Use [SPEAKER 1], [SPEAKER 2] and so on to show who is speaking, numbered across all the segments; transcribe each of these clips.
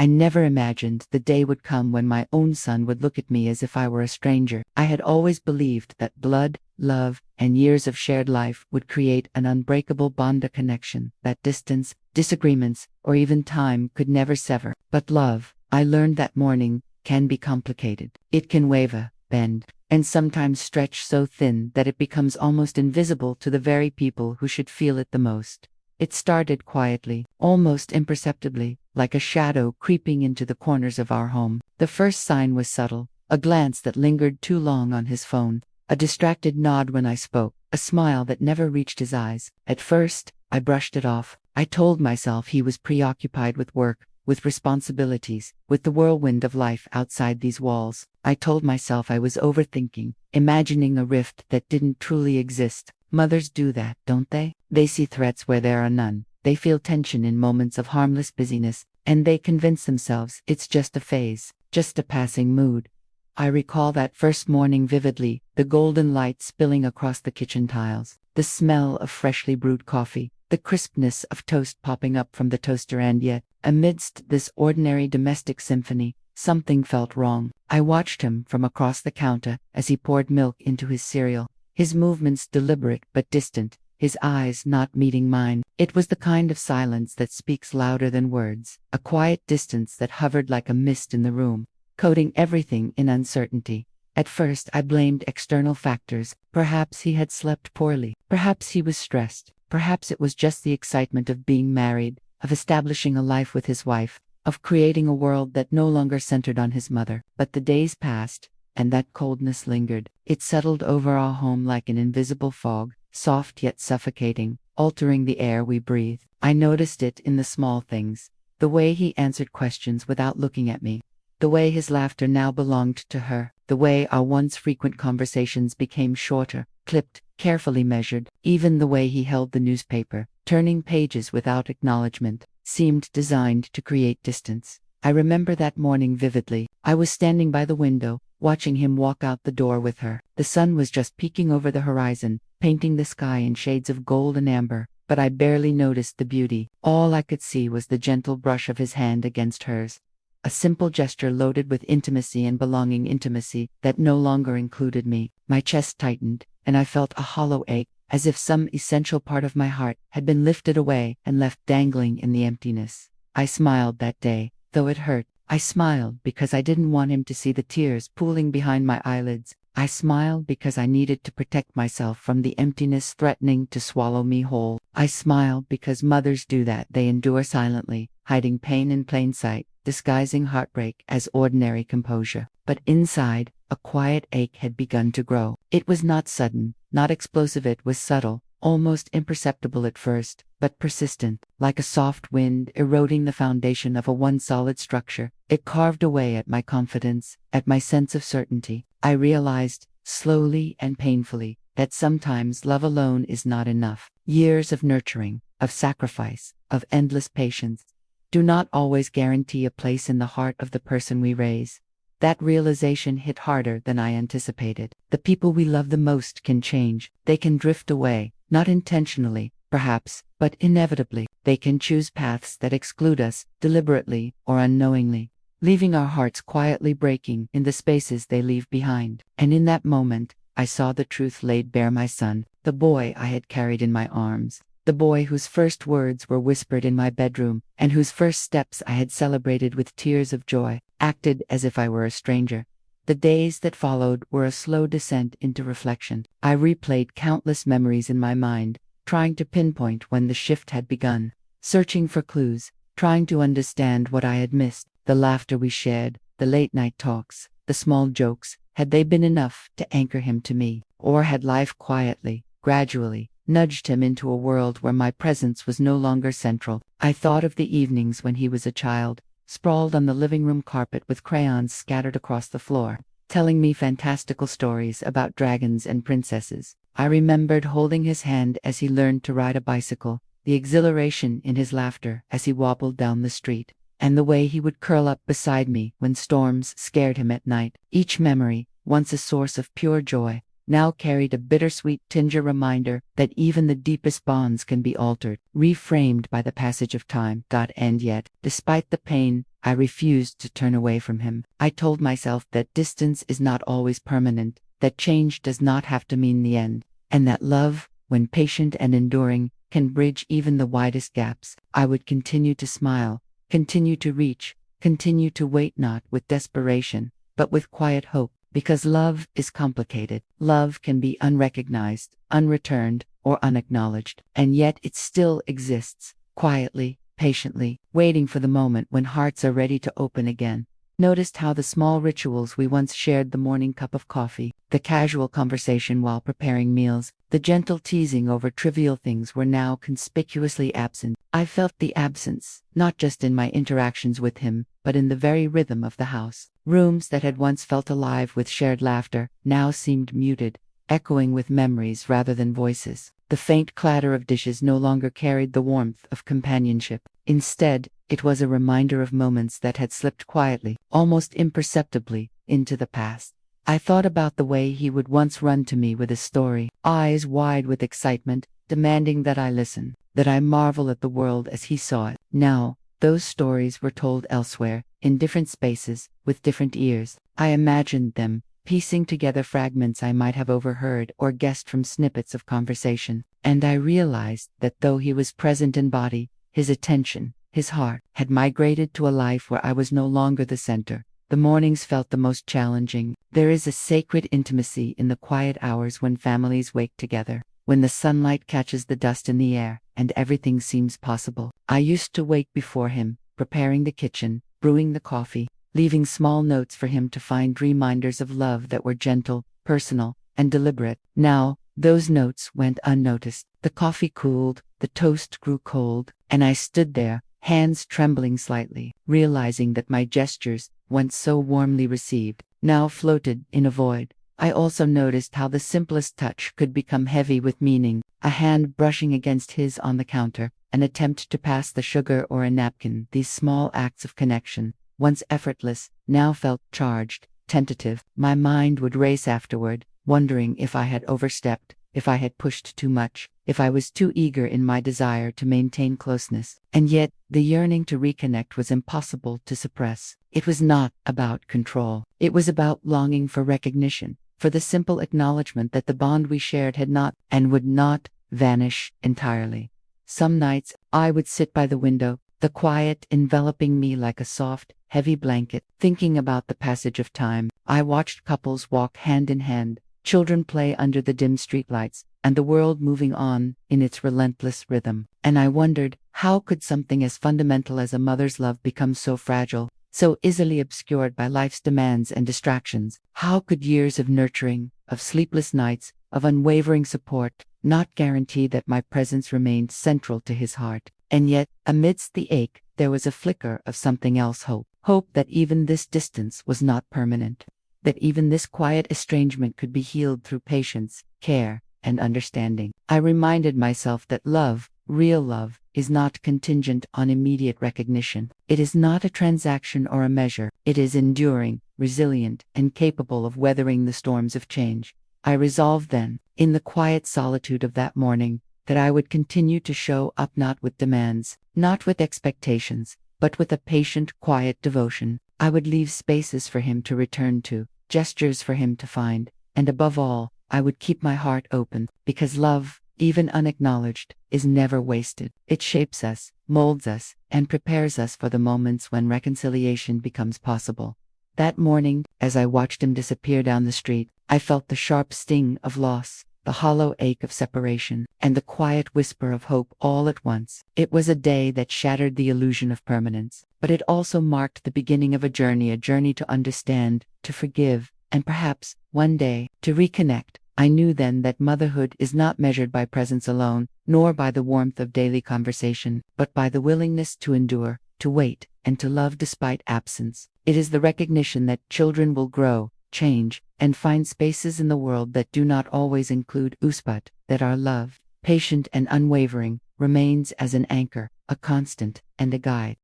[SPEAKER 1] I never imagined the day would come when my own son would look at me as if I were a stranger. I had always believed that blood, love, and years of shared life would create an unbreakable bond, a connection that distance, disagreements, or even time could never sever. But love, I learned that morning, can be complicated. It can waver, bend, and sometimes stretch so thin that it becomes almost invisible to the very people who should feel it the most. It started quietly, almost imperceptibly, like a shadow creeping into the corners of our home. The first sign was subtle, a glance that lingered too long on his phone, a distracted nod when I spoke, a smile that never reached his eyes. At first, I brushed it off. I told myself he was preoccupied with work, with responsibilities, with the whirlwind of life outside these walls. I told myself I was overthinking, imagining a rift that didn't truly exist. Mothers do that, don't they? They see threats where there are none. They feel tension in moments of harmless busyness, and they convince themselves it's just a phase, just a passing mood. I recall that first morning vividly, the golden light spilling across the kitchen tiles, the smell of freshly brewed coffee, the crispness of toast popping up from the toaster, and yet, amidst this ordinary domestic symphony, something felt wrong. I watched him from across the counter as he poured milk into his cereal, his movements deliberate but distant, his eyes not meeting mine. It was the kind of silence that speaks louder than words, a quiet distance that hovered like a mist in the room, coating everything in uncertainty. At first I blamed external factors. Perhaps he had slept poorly, perhaps he was stressed, perhaps it was just the excitement of being married, of establishing a life with his wife, of creating a world that no longer centered on his mother. But the days passed, and that coldness lingered. It settled over our home like an invisible fog, soft yet suffocating, altering the air we breathe. I noticed it in the small things, the way he answered questions without looking at me, the way his laughter now belonged to her, the way our once frequent conversations became shorter, clipped, carefully measured. Even the way he held the newspaper, turning pages without acknowledgement, seemed designed to create distance. I remember that morning vividly. I was standing by the window, watching him walk out the door with her. The sun was just peeking over the horizon, painting the sky in shades of gold and amber, but I barely noticed the beauty. All I could see was the gentle brush of his hand against hers. A simple gesture loaded with intimacy and belonging, intimacy that no longer included me. My chest tightened, and I felt a hollow ache, as if some essential part of my heart had been lifted away and left dangling in the emptiness. I smiled that day, though it hurt. I smiled because I didn't want him to see the tears pooling behind my eyelids. I smiled because I needed to protect myself from the emptiness threatening to swallow me whole. I smiled because mothers do that. They endure silently, hiding pain in plain sight, disguising heartbreak as ordinary composure. But inside, a quiet ache had begun to grow. It was not sudden, not explosive. It was subtle, almost imperceptible at first, but persistent, like a soft wind eroding the foundation of a once solid structure. It carved away at my confidence, at my sense of certainty. I realized, slowly and painfully, that sometimes love alone is not enough. Years of nurturing, of sacrifice, of endless patience, do not always guarantee a place in the heart of the person we raise. That realization hit harder than I anticipated. The people we love the most can change. They can drift away, not intentionally, perhaps, but inevitably. They can choose paths that exclude us, deliberately or unknowingly, leaving our hearts quietly breaking in the spaces they leave behind. And in that moment, I saw the truth laid bare. My son, the boy I had carried in my arms, the boy whose first words were whispered in my bedroom, and whose first steps I had celebrated with tears of joy, acted as if I were a stranger. The days that followed were a slow descent into reflection. I replayed countless memories in my mind, trying to pinpoint when the shift had begun, searching for clues, trying to understand what I had missed. The laughter we shared, the late-night talks, the small jokes, had they been enough to anchor him to me? Or had life quietly, gradually, nudged him into a world where my presence was no longer central? I thought of the evenings when he was a child, sprawled on the living room carpet with crayons scattered across the floor, telling me fantastical stories about dragons and princesses. I remembered holding his hand as he learned to ride a bicycle, the exhilaration in his laughter as he wobbled down the street, and the way he would curl up beside me when storms scared him at night. Each memory, once a source of pure joy, now carried a bittersweet tinge, a reminder that even the deepest bonds can be altered, reframed by the passage of time. And yet, despite the pain, I refused to turn away from him. I told myself that distance is not always permanent, that change does not have to mean the end, and that love, when patient and enduring, can bridge even the widest gaps. I would continue to smile, continue to reach, continue to wait, not with desperation, but with quiet hope, because love is complicated. Love can be unrecognized, unreturned, or unacknowledged, and yet it still exists, quietly, patiently, waiting for the moment when hearts are ready to open again. Noticed how the small rituals we once shared, the morning cup of coffee, the casual conversation while preparing meals, the gentle teasing over trivial things were now conspicuously absent. I felt the absence, not just in my interactions with him, but in the very rhythm of the house. Rooms that had once felt alive with shared laughter now seemed muted, echoing with memories rather than voices. The faint clatter of dishes no longer carried the warmth of companionship. Instead, it was a reminder of moments that had slipped quietly, almost imperceptibly, into the past. I thought about the way he would once run to me with a story, eyes wide with excitement, demanding that I listen, that I marvel at the world as he saw it. Now, those stories were told elsewhere, in different spaces, with different ears. I imagined them, piecing together fragments I might have overheard or guessed from snippets of conversation, and I realized that though he was present in body, his attention, his heart, had migrated to a life where I was no longer the center. The mornings felt the most challenging. There is a sacred intimacy in the quiet hours when families wake together, when the sunlight catches the dust in the air, and everything seems possible. I used to wake before him, preparing the kitchen, brewing the coffee, leaving small notes for him to find, reminders of love that were gentle, personal, and deliberate. Now, those notes went unnoticed. The coffee cooled, the toast grew cold, and I stood there, hands trembling slightly, realizing that my gestures, once so warmly received, now floated in a void. I also noticed how the simplest touch could become heavy with meaning, a hand brushing against his on the counter, an attempt to pass the sugar or a napkin. These small acts of connection, once effortless, now felt charged, tentative. My mind would race afterward, wondering if I had overstepped, if I had pushed too much, if I was too eager in my desire to maintain closeness. And yet, the yearning to reconnect was impossible to suppress. It was not about control. It was about longing for recognition, for the simple acknowledgement that the bond we shared had not, and would not, vanish entirely. Some nights, I would sit by the window, the quiet enveloping me like a soft, heavy blanket, thinking about the passage of time. I watched couples walk hand in hand, children play under the dim streetlights, and the world moving on in its relentless rhythm. And I wondered, how could something as fundamental as a mother's love become so fragile, so easily obscured by life's demands and distractions? How could years of nurturing, of sleepless nights, of unwavering support, not guarantee that my presence remained central to his heart? And yet, amidst the ache, there was a flicker of something else: hope. Hope that even this distance was not permanent, that even this quiet estrangement could be healed through patience, care, and understanding. I reminded myself that love, real love, is not contingent on immediate recognition. It is not a transaction or a measure. It is enduring, resilient, and capable of weathering the storms of change. I resolved then, in the quiet solitude of that morning, that I would continue to show up, not with demands, not with expectations, but with a patient, quiet devotion. I would leave spaces for him to return to, gestures for him to find, and above all, I would keep my heart open, because love, even unacknowledged, is never wasted. It shapes us, molds us, and prepares us for the moments when reconciliation becomes possible. That morning, as I watched him disappear down the street, I felt the sharp sting of loss, the hollow ache of separation, and the quiet whisper of hope all at once. It was a day that shattered the illusion of permanence, but it also marked the beginning of a journey to understand, to forgive, and perhaps, one day, to reconnect. I knew then that motherhood is not measured by presence alone, nor by the warmth of daily conversation, but by the willingness to endure, to wait, and to love despite absence. It is the recognition that children will grow, change, and find spaces in the world that do not always include us, but that our love, patient and unwavering, remains as an anchor, a constant, and a guide.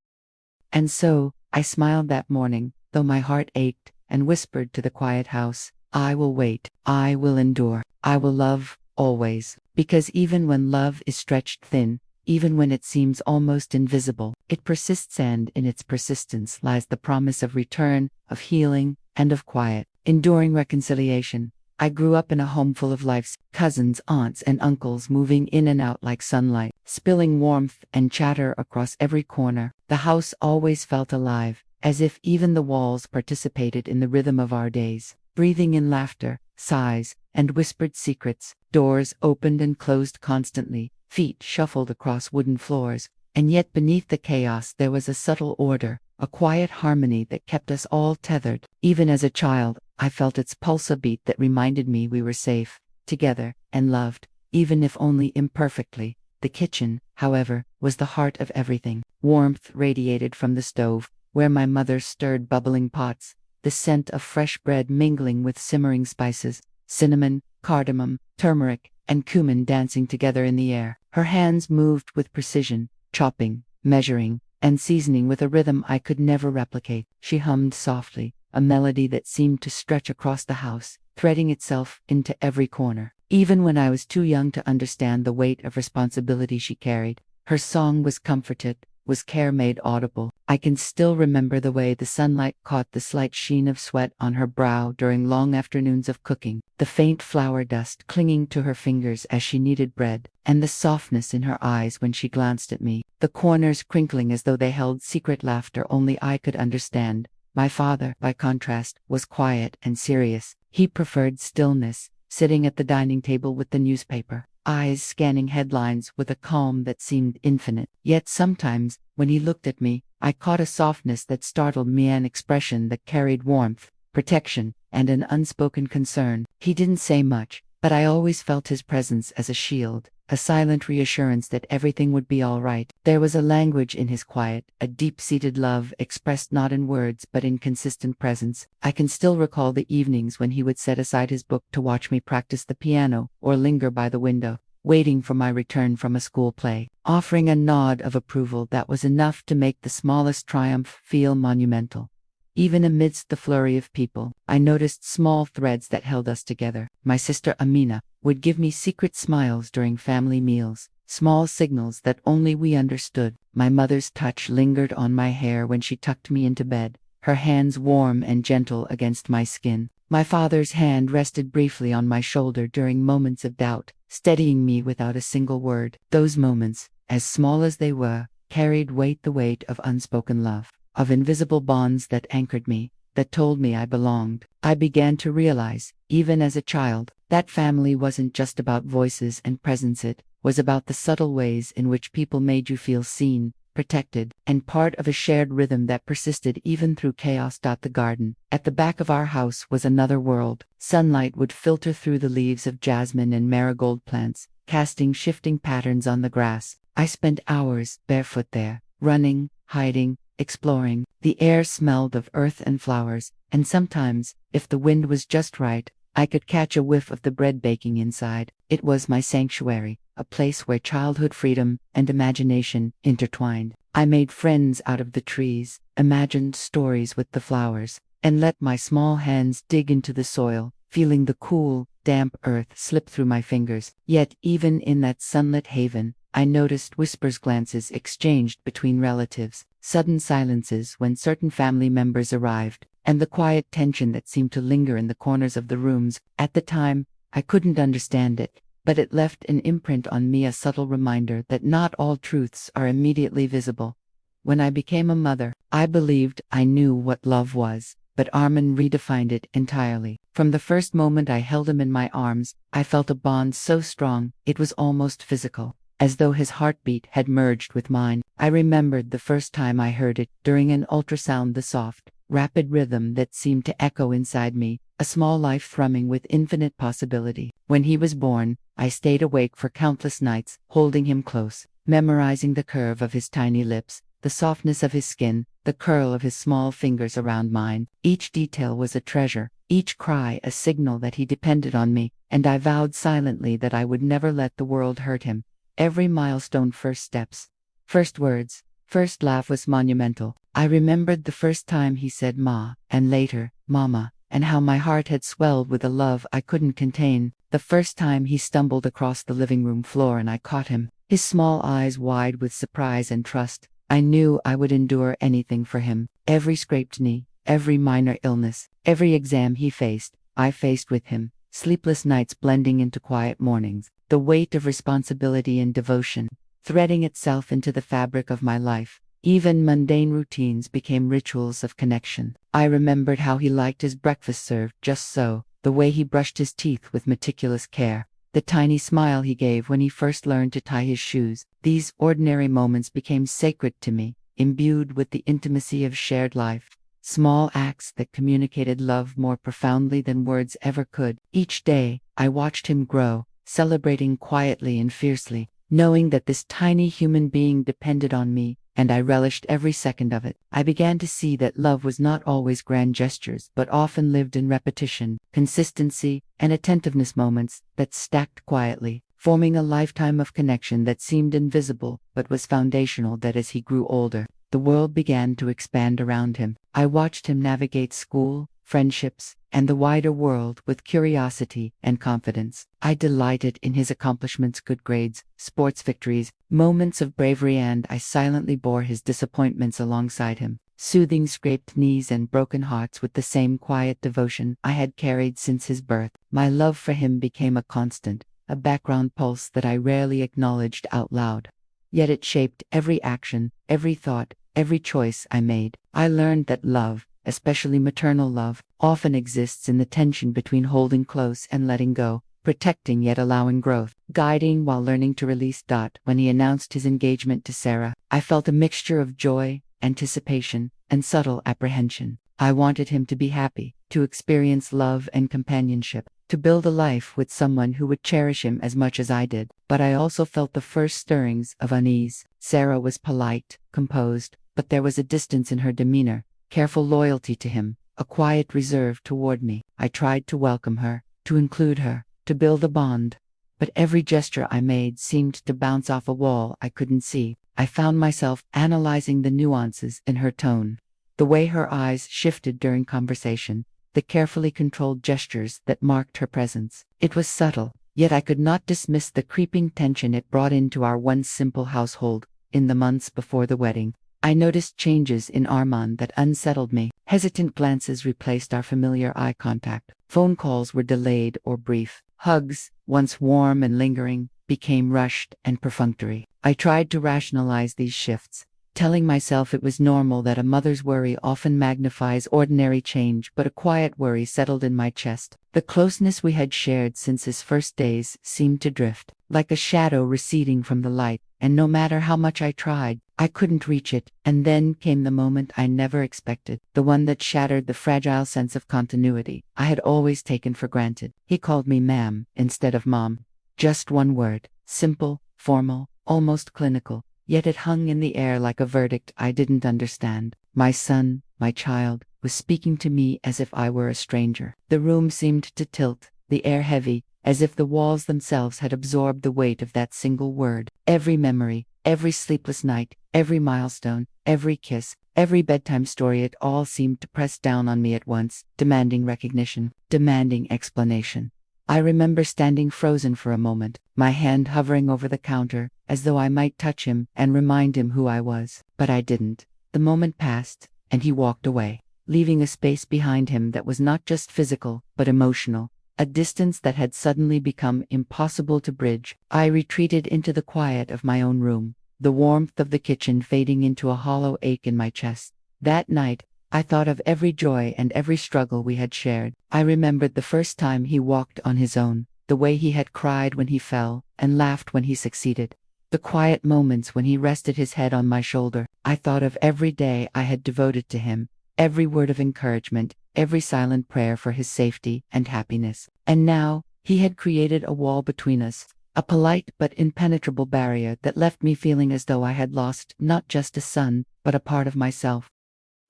[SPEAKER 1] And so, I smiled that morning, though my heart ached, and whispered to the quiet house, I will wait, I will endure, I will love, always, because even when love is stretched thin, even when it seems almost invisible. It persists, and in its persistence lies the promise of return, of healing, and of quiet, enduring reconciliation. I grew up in a home full of life's cousins, aunts, and uncles moving in and out like sunlight, spilling warmth and chatter across every corner. The house always felt alive, as if even the walls participated in the rhythm of our days, breathing in laughter, sighs, and whispered secrets. Doors opened and closed constantly, feet shuffled across wooden floors, and yet beneath the chaos there was a subtle order, a quiet harmony that kept us all tethered. Even as a child, I felt its pulse, a beat that reminded me we were safe, together, and loved, even if only imperfectly. The kitchen, however, was the heart of everything. Warmth radiated from the stove, where my mother stirred bubbling pots, the scent of fresh bread mingling with simmering spices, cinnamon, cardamom, turmeric, and cumin dancing together in the air. Her hands moved with precision, chopping, measuring, and seasoning with a rhythm I could never replicate. She hummed softly, a melody that seemed to stretch across the house, threading itself into every corner. Even when I was too young to understand the weight of responsibility she carried, her song was comforted, was care made audible. I can still remember the way the sunlight caught the slight sheen of sweat on her brow during long afternoons of cooking, the faint flour dust clinging to her fingers as she kneaded bread, and the softness in her eyes when she glanced at me, the corners crinkling as though they held secret laughter only I could understand. My father, by contrast, was quiet and serious. He preferred stillness, sitting at the dining table with the newspaper, eyes scanning headlines with a calm that seemed infinite. Yet sometimes, when he looked at me, I caught a softness that startled me, an expression that carried warmth, protection, and an unspoken concern. He didn't say much, but I always felt his presence as a shield, a silent reassurance that everything would be all right. There was a language in his quiet, a deep-seated love expressed not in words but in consistent presence. I can still recall the evenings when he would set aside his book to watch me practice the piano or linger by the window, waiting for my return from a school play, offering a nod of approval that was enough to make the smallest triumph feel monumental. Even amidst the flurry of people, I noticed small threads that held us together. My sister Amina would give me secret smiles during family meals, small signals that only we understood. My mother's touch lingered on my hair when she tucked me into bed, her hands warm and gentle against my skin. My father's hand rested briefly on my shoulder during moments of doubt, steadying me without a single word. Those moments, as small as they were, carried the weight of unspoken love, of invisible bonds that anchored me, that told me I belonged. I began to realize, even as a child, that family wasn't just about voices and presence. It was about the subtle ways in which people made you feel seen, protected, and part of a shared rhythm that persisted even through chaos. The garden at the back of our house was another world. Sunlight would filter through the leaves of jasmine and marigold plants, casting shifting patterns on the grass. I spent hours barefoot there, running, hiding, exploring. The air smelled of earth and flowers, and sometimes, if the wind was just right, I could catch a whiff of the bread baking inside. It was my sanctuary, a place where childhood freedom and imagination intertwined. I made friends out of the trees, imagined stories with the flowers, and let my small hands dig into the soil, feeling the cool, damp earth slip through my fingers. Yet even in that sunlit haven, I noticed whispers, glances exchanged between relatives, sudden silences when certain family members arrived, and the quiet tension that seemed to linger in the corners of the rooms. At the time, I couldn't understand it, but it left an imprint on me, a subtle reminder that not all truths are immediately visible. When I became a mother, I believed I knew what love was, but Armin redefined it entirely. From the first moment I held him in my arms, I felt a bond so strong, it was almost physical, as though his heartbeat had merged with mine. I remembered the first time I heard it, during an ultrasound, the soft, rapid rhythm that seemed to echo inside me, a small life thrumming with infinite possibility. When he was born, I stayed awake for countless nights, holding him close, memorizing the curve of his tiny lips, the softness of his skin, the curl of his small fingers around mine. Each detail was a treasure, each cry a signal that he depended on me, and I vowed silently that I would never let the world hurt him. Every milestone, first steps, first words, first laugh was monumental. I remembered the first time he said "Ma," and later, "Mama," and how my heart had swelled with a love I couldn't contain. The first time he stumbled across the living room floor and I caught him, his small eyes wide with surprise and trust. I knew I would endure anything for him. Every scraped knee, every minor illness, every exam he faced, I faced with him. Sleepless nights blending into quiet mornings, the weight of responsibility and devotion, threading itself into the fabric of my life. Even mundane routines became rituals of connection. I remembered how he liked his breakfast served just so, the way he brushed his teeth with meticulous care, the tiny smile he gave when he first learned to tie his shoes. These ordinary moments became sacred to me, imbued with the intimacy of shared life. Small acts that communicated love more profoundly than words ever could. Each day, I watched him grow, celebrating quietly and fiercely, knowing that this tiny human being depended on me, and I relished every second of it. I began to see that love was not always grand gestures, but often lived in repetition, consistency, and attentiveness, moments that stacked quietly, forming a lifetime of connection that seemed invisible, but was foundational. That as he grew older, the world began to expand around him. I watched him navigate school, friendships, and the wider world with curiosity and confidence. I delighted in his accomplishments, good grades, sports victories, moments of bravery, and I silently bore his disappointments alongside him, soothing scraped knees and broken hearts with the same quiet devotion I had carried since his birth. My love for him became a constant, a background pulse that I rarely acknowledged out loud. Yet it shaped every action, every thought, every choice I made. I learned that love, especially maternal love, often exists in the tension between holding close and letting go, protecting yet allowing growth, guiding while learning to release. When he announced his engagement to Sarah, I felt a mixture of joy, anticipation, and subtle apprehension. I wanted him to be happy, to experience love and companionship, to build a life with someone who would cherish him as much as I did. But I also felt the first stirrings of unease. Sarah was polite, composed, but there was a distance in her demeanor, careful loyalty to him, a quiet reserve toward me. I tried to welcome her, to include her, to build a bond. But every gesture I made seemed to bounce off a wall I couldn't see. I found myself analyzing the nuances in her tone, the way her eyes shifted during conversation, the carefully controlled gestures that marked her presence. It was subtle, yet I could not dismiss the creeping tension it brought into our once simple household. In the months before the wedding, I noticed changes in Armand that unsettled me. Hesitant glances replaced our familiar eye contact. Phone calls were delayed or brief. Hugs, once warm and lingering, became rushed and perfunctory. I tried to rationalize these shifts, telling myself it was normal, that a mother's worry often magnifies ordinary change, but a quiet worry settled in my chest. The closeness we had shared since his first days seemed to drift, like a shadow receding from the light, and no matter how much I tried, I couldn't reach it. And then came the moment I never expected, the one that shattered the fragile sense of continuity I had always taken for granted. He called me ma'am instead of mom. Just one word, simple, formal, almost clinical, yet it hung in the air like a verdict I didn't understand. My son, my child, was speaking to me as if I were a stranger. The room seemed to tilt, the air heavy, as if the walls themselves had absorbed the weight of that single word. Every memory, every sleepless night, every milestone, every kiss, every bedtime story, it all seemed to press down on me at once, demanding recognition, demanding explanation. I remember standing frozen for a moment, my hand hovering over the counter, as though I might touch him and remind him who I was. But I didn't. The moment passed, and he walked away, leaving a space behind him that was not just physical, but emotional, a distance that had suddenly become impossible to bridge. I retreated into the quiet of my own room, the warmth of the kitchen fading into a hollow ache in my chest. That night, I thought of every joy and every struggle we had shared. I remembered the first time he walked on his own, the way he had cried when he fell, and laughed when he succeeded, the quiet moments when he rested his head on my shoulder. I thought of every day I had devoted to him, every word of encouragement, every silent prayer for his safety and happiness. And now, he had created a wall between us, a polite but impenetrable barrier that left me feeling as though I had lost not just a son, but a part of myself.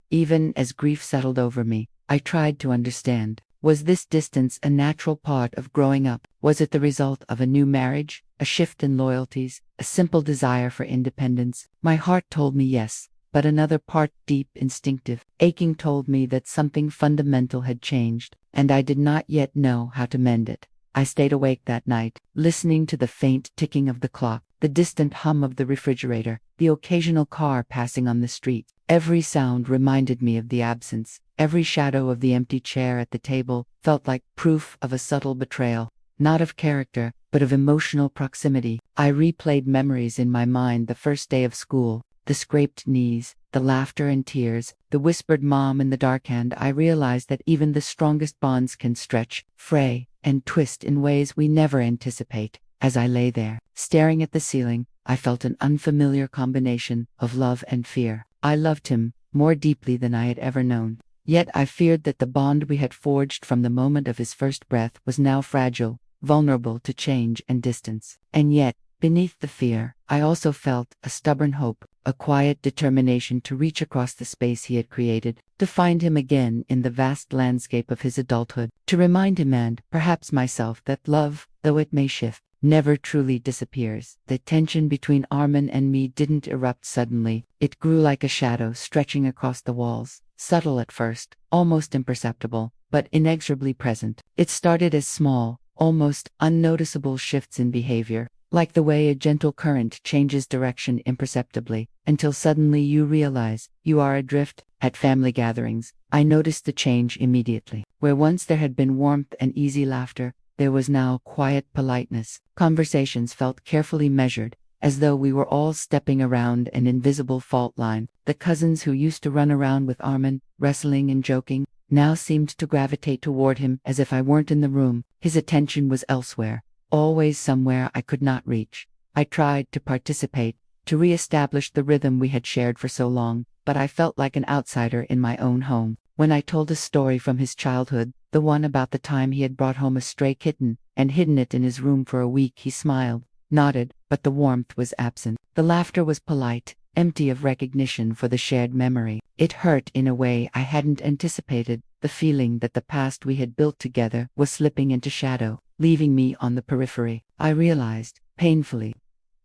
[SPEAKER 1] Even as grief settled over me, I tried to understand. Was this distance a natural part of growing up? Was it the result of a new marriage, a shift in loyalties, a simple desire for independence? My heart told me yes, but another part, deep, instinctive, aching, told me that something fundamental had changed, and I did not yet know how to mend it. I stayed awake that night, listening to the faint ticking of the clock, the distant hum of the refrigerator, the occasional car passing on the street. Every sound reminded me of the absence. Every shadow of the empty chair at the table felt like proof of a subtle betrayal, not of character, but of emotional proximity. I replayed memories in my mind: the first day of school, the scraped knees, the laughter and tears, the whispered mom in the dark. And I realized that even the strongest bonds can stretch, fray, and twist in ways we never anticipate. As I lay there, staring at the ceiling, I felt an unfamiliar combination of love and fear. I loved him more deeply than I had ever known. Yet I feared that the bond we had forged from the moment of his first breath was now fragile, vulnerable to change and distance. And yet, beneath the fear, I also felt a stubborn hope, a quiet determination to reach across the space he had created, to find him again in the vast landscape of his adulthood, to remind him and, perhaps myself, that love, though it may shift, never truly disappears. The tension between Armin and me didn't erupt suddenly. It grew like a shadow stretching across the walls, subtle at first, almost imperceptible, but inexorably present. It started as small, almost unnoticeable shifts in behavior, like the way a gentle current changes direction imperceptibly, until suddenly you realize you are adrift. At family gatherings, I noticed the change immediately. Where once there had been warmth and easy laughter, there was now quiet politeness. Conversations felt carefully measured, as though we were all stepping around an invisible fault line. The cousins who used to run around with Armin, wrestling and joking, now seemed to gravitate toward him as if I weren't in the room. His attention was elsewhere, always somewhere I could not reach. I tried to participate, to re-establish the rhythm we had shared for so long, but I felt like an outsider in my own home. When I told a story from his childhood, the one about the time he had brought home a stray kitten and hidden it in his room for a week, he smiled, nodded, but the warmth was absent. The laughter was polite, empty of recognition for the shared memory. It hurt in a way I hadn't anticipated, the feeling that the past we had built together was slipping into shadow, leaving me on the periphery. I realized, painfully,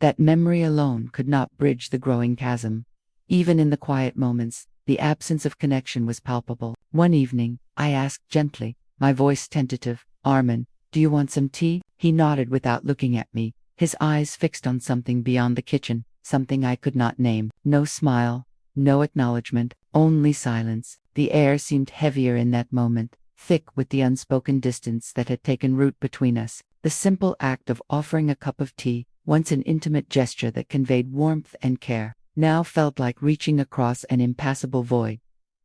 [SPEAKER 1] that memory alone could not bridge the growing chasm. Even in the quiet moments, the absence of connection was palpable. One evening, I asked gently, my voice tentative, "Armin, do you want some tea?" He nodded without looking at me, his eyes fixed on something beyond the kitchen, something I could not name. No smile, no acknowledgement, only silence. The air seemed heavier in that moment, thick with the unspoken distance that had taken root between us. The simple act of offering a cup of tea, once an intimate gesture that conveyed warmth and care, now felt like reaching across an impassable void.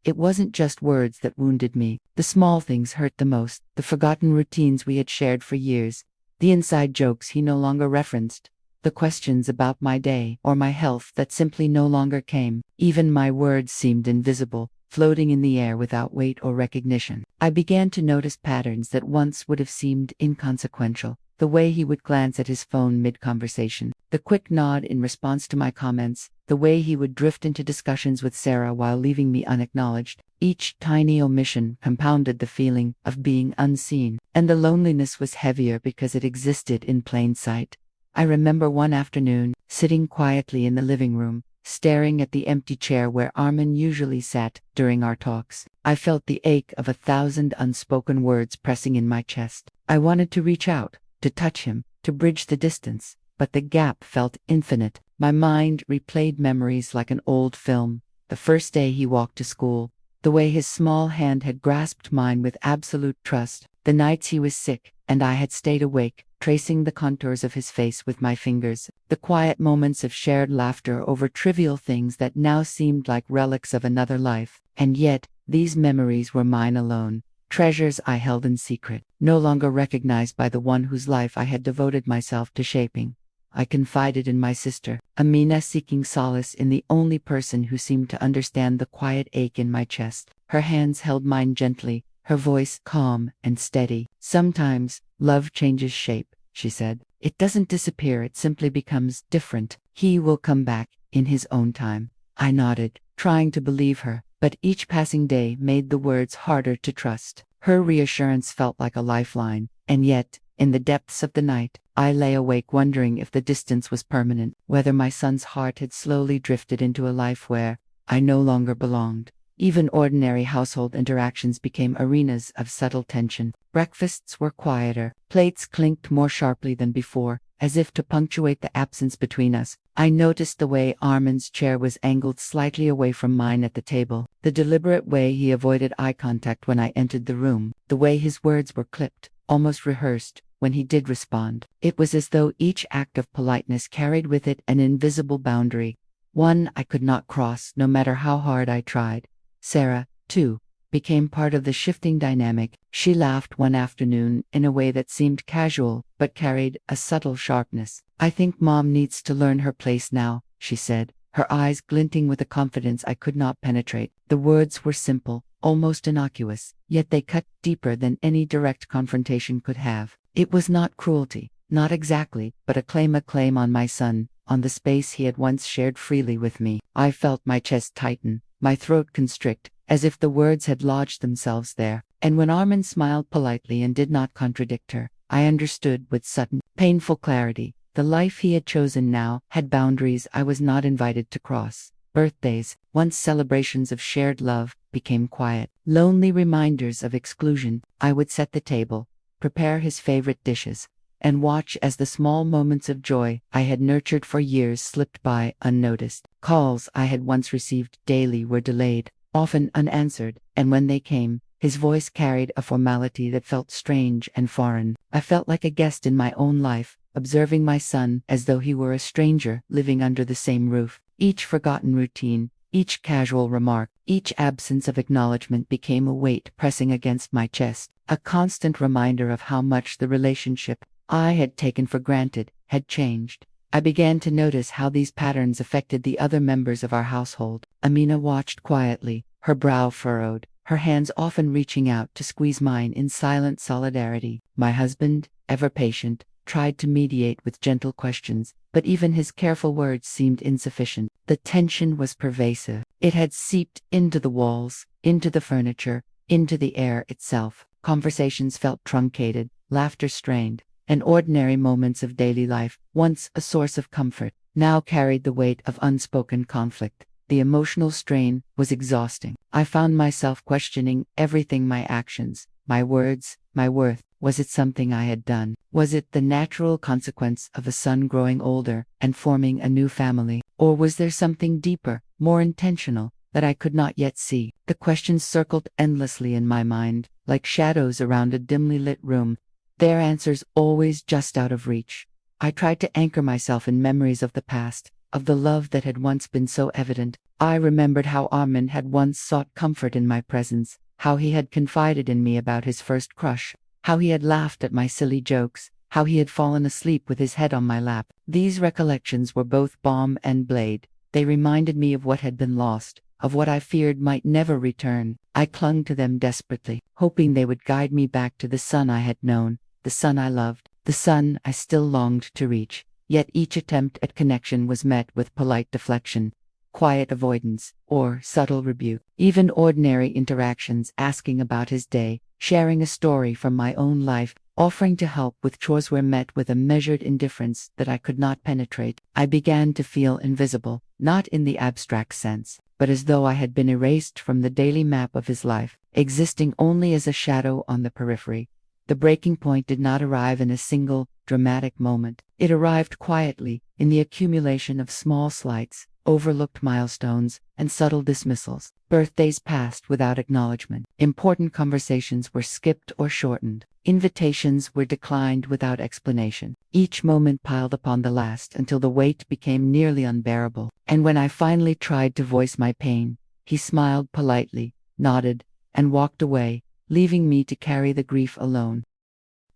[SPEAKER 1] It wasn't just words that wounded me. The small things hurt the most, the forgotten routines we had shared for years, the inside jokes he no longer referenced, the questions about my day or my health that simply no longer came. Even my words seemed invisible, floating in the air without weight or recognition. I began to notice patterns that once would have seemed inconsequential. The way he would glance at his phone mid-conversation, the quick nod in response to my comments, the way he would drift into discussions with Sarah while leaving me unacknowledged. Each tiny omission compounded the feeling of being unseen, and the loneliness was heavier because it existed in plain sight. I remember one afternoon, sitting quietly in the living room, staring at the empty chair where Armin usually sat during our talks. I felt the ache of 1,000 unspoken words pressing in my chest. I wanted to reach out, to touch him, to bridge the distance, but the gap felt infinite. My mind replayed memories like an old film. The first day he walked to school, the way his small hand had grasped mine with absolute trust, the nights he was sick, and I had stayed awake, tracing the contours of his face with my fingers, the quiet moments of shared laughter over trivial things that now seemed like relics of another life. And yet, these memories were mine alone. Treasures I held in secret, no longer recognized by the one whose life I had devoted myself to shaping. I confided in my sister, Amina, seeking solace in the only person who seemed to understand the quiet ache in my chest. Her hands held mine gently, her voice calm and steady. "Sometimes, love changes shape," she said. "It doesn't disappear, it simply becomes different. He will come back, in his own time." I nodded, trying to believe her, but each passing day made the words harder to trust. Her reassurance felt like a lifeline, and yet, in the depths of the night, I lay awake wondering if the distance was permanent, whether my son's heart had slowly drifted into a life where I no longer belonged. Even ordinary household interactions became arenas of subtle tension. Breakfasts were quieter, plates clinked more sharply than before, as if to punctuate the absence between us. I noticed the way Armand's chair was angled slightly away from mine at the table, the deliberate way he avoided eye contact when I entered the room, the way his words were clipped, almost rehearsed, when he did respond. It was as though each act of politeness carried with it an invisible boundary, one I could not cross no matter how hard I tried. Sarah, too, became part of the shifting dynamic. She laughed one afternoon in a way that seemed casual but carried a subtle sharpness. "I think Mom needs to learn her place now," she said, her eyes glinting with a confidence I could not penetrate. The words were simple, almost innocuous, yet they cut deeper than any direct confrontation could have. It was not cruelty, not exactly, but a claim on my son, on the space he had once shared freely with me. I felt my chest tighten, my throat constrict, as if the words had lodged themselves there. And when Armand smiled politely and did not contradict her, I understood with sudden, painful clarity. The life he had chosen now had boundaries I was not invited to cross. Birthdays, once celebrations of shared love, became quiet, lonely reminders of exclusion. I would set the table, prepare his favorite dishes, and watch as the small moments of joy I had nurtured for years slipped by unnoticed. Calls I had once received daily were delayed, often unanswered, and when they came, his voice carried a formality that felt strange and foreign. I felt like a guest in my own life, observing my son as though he were a stranger living under the same roof. Each forgotten routine, each casual remark, each absence of acknowledgement became a weight pressing against my chest, a constant reminder of how much the relationship I had taken for granted had changed. I began to notice how these patterns affected the other members of our household. Amina watched quietly, her brow furrowed, her hands often reaching out to squeeze mine in silent solidarity. My husband, ever patient, tried to mediate with gentle questions, but even his careful words seemed insufficient. The tension was pervasive. It had seeped into the walls, into the furniture, into the air itself. Conversations felt truncated, laughter strained, and ordinary moments of daily life, once a source of comfort, now carried the weight of unspoken conflict. The emotional strain was exhausting. I found myself questioning everything: my actions, my words, my worth. Was it something I had done? Was it the natural consequence of a son growing older and forming a new family? Or was there something deeper, more intentional, that I could not yet see? The questions circled endlessly in my mind, like shadows around a dimly lit room, their answers always just out of reach. I tried to anchor myself in memories of the past, of the love that had once been so evident. I remembered how Armand had once sought comfort in my presence, how he had confided in me about his first crush, how he had laughed at my silly jokes, how he had fallen asleep with his head on my lap. These recollections were both balm and blade. They reminded me of what had been lost, of what I feared might never return. I clung to them desperately, hoping they would guide me back to the son I had known, the son I loved, the son I still longed to reach. Yet each attempt at connection was met with polite deflection, quiet avoidance, or subtle rebuke. Even ordinary interactions, asking about his day, sharing a story from my own life, offering to help with chores, were met with a measured indifference that I could not penetrate. I began to feel invisible, not in the abstract sense, but as though I had been erased from the daily map of his life, existing only as a shadow on the periphery. The breaking point did not arrive in a single, dramatic moment. It arrived quietly, in the accumulation of small slights, overlooked milestones, and subtle dismissals. Birthdays passed without acknowledgement. Important conversations were skipped or shortened. Invitations were declined without explanation. Each moment piled upon the last until the weight became nearly unbearable. And when I finally tried to voice my pain, he smiled politely, nodded, and walked away, leaving me to carry the grief alone.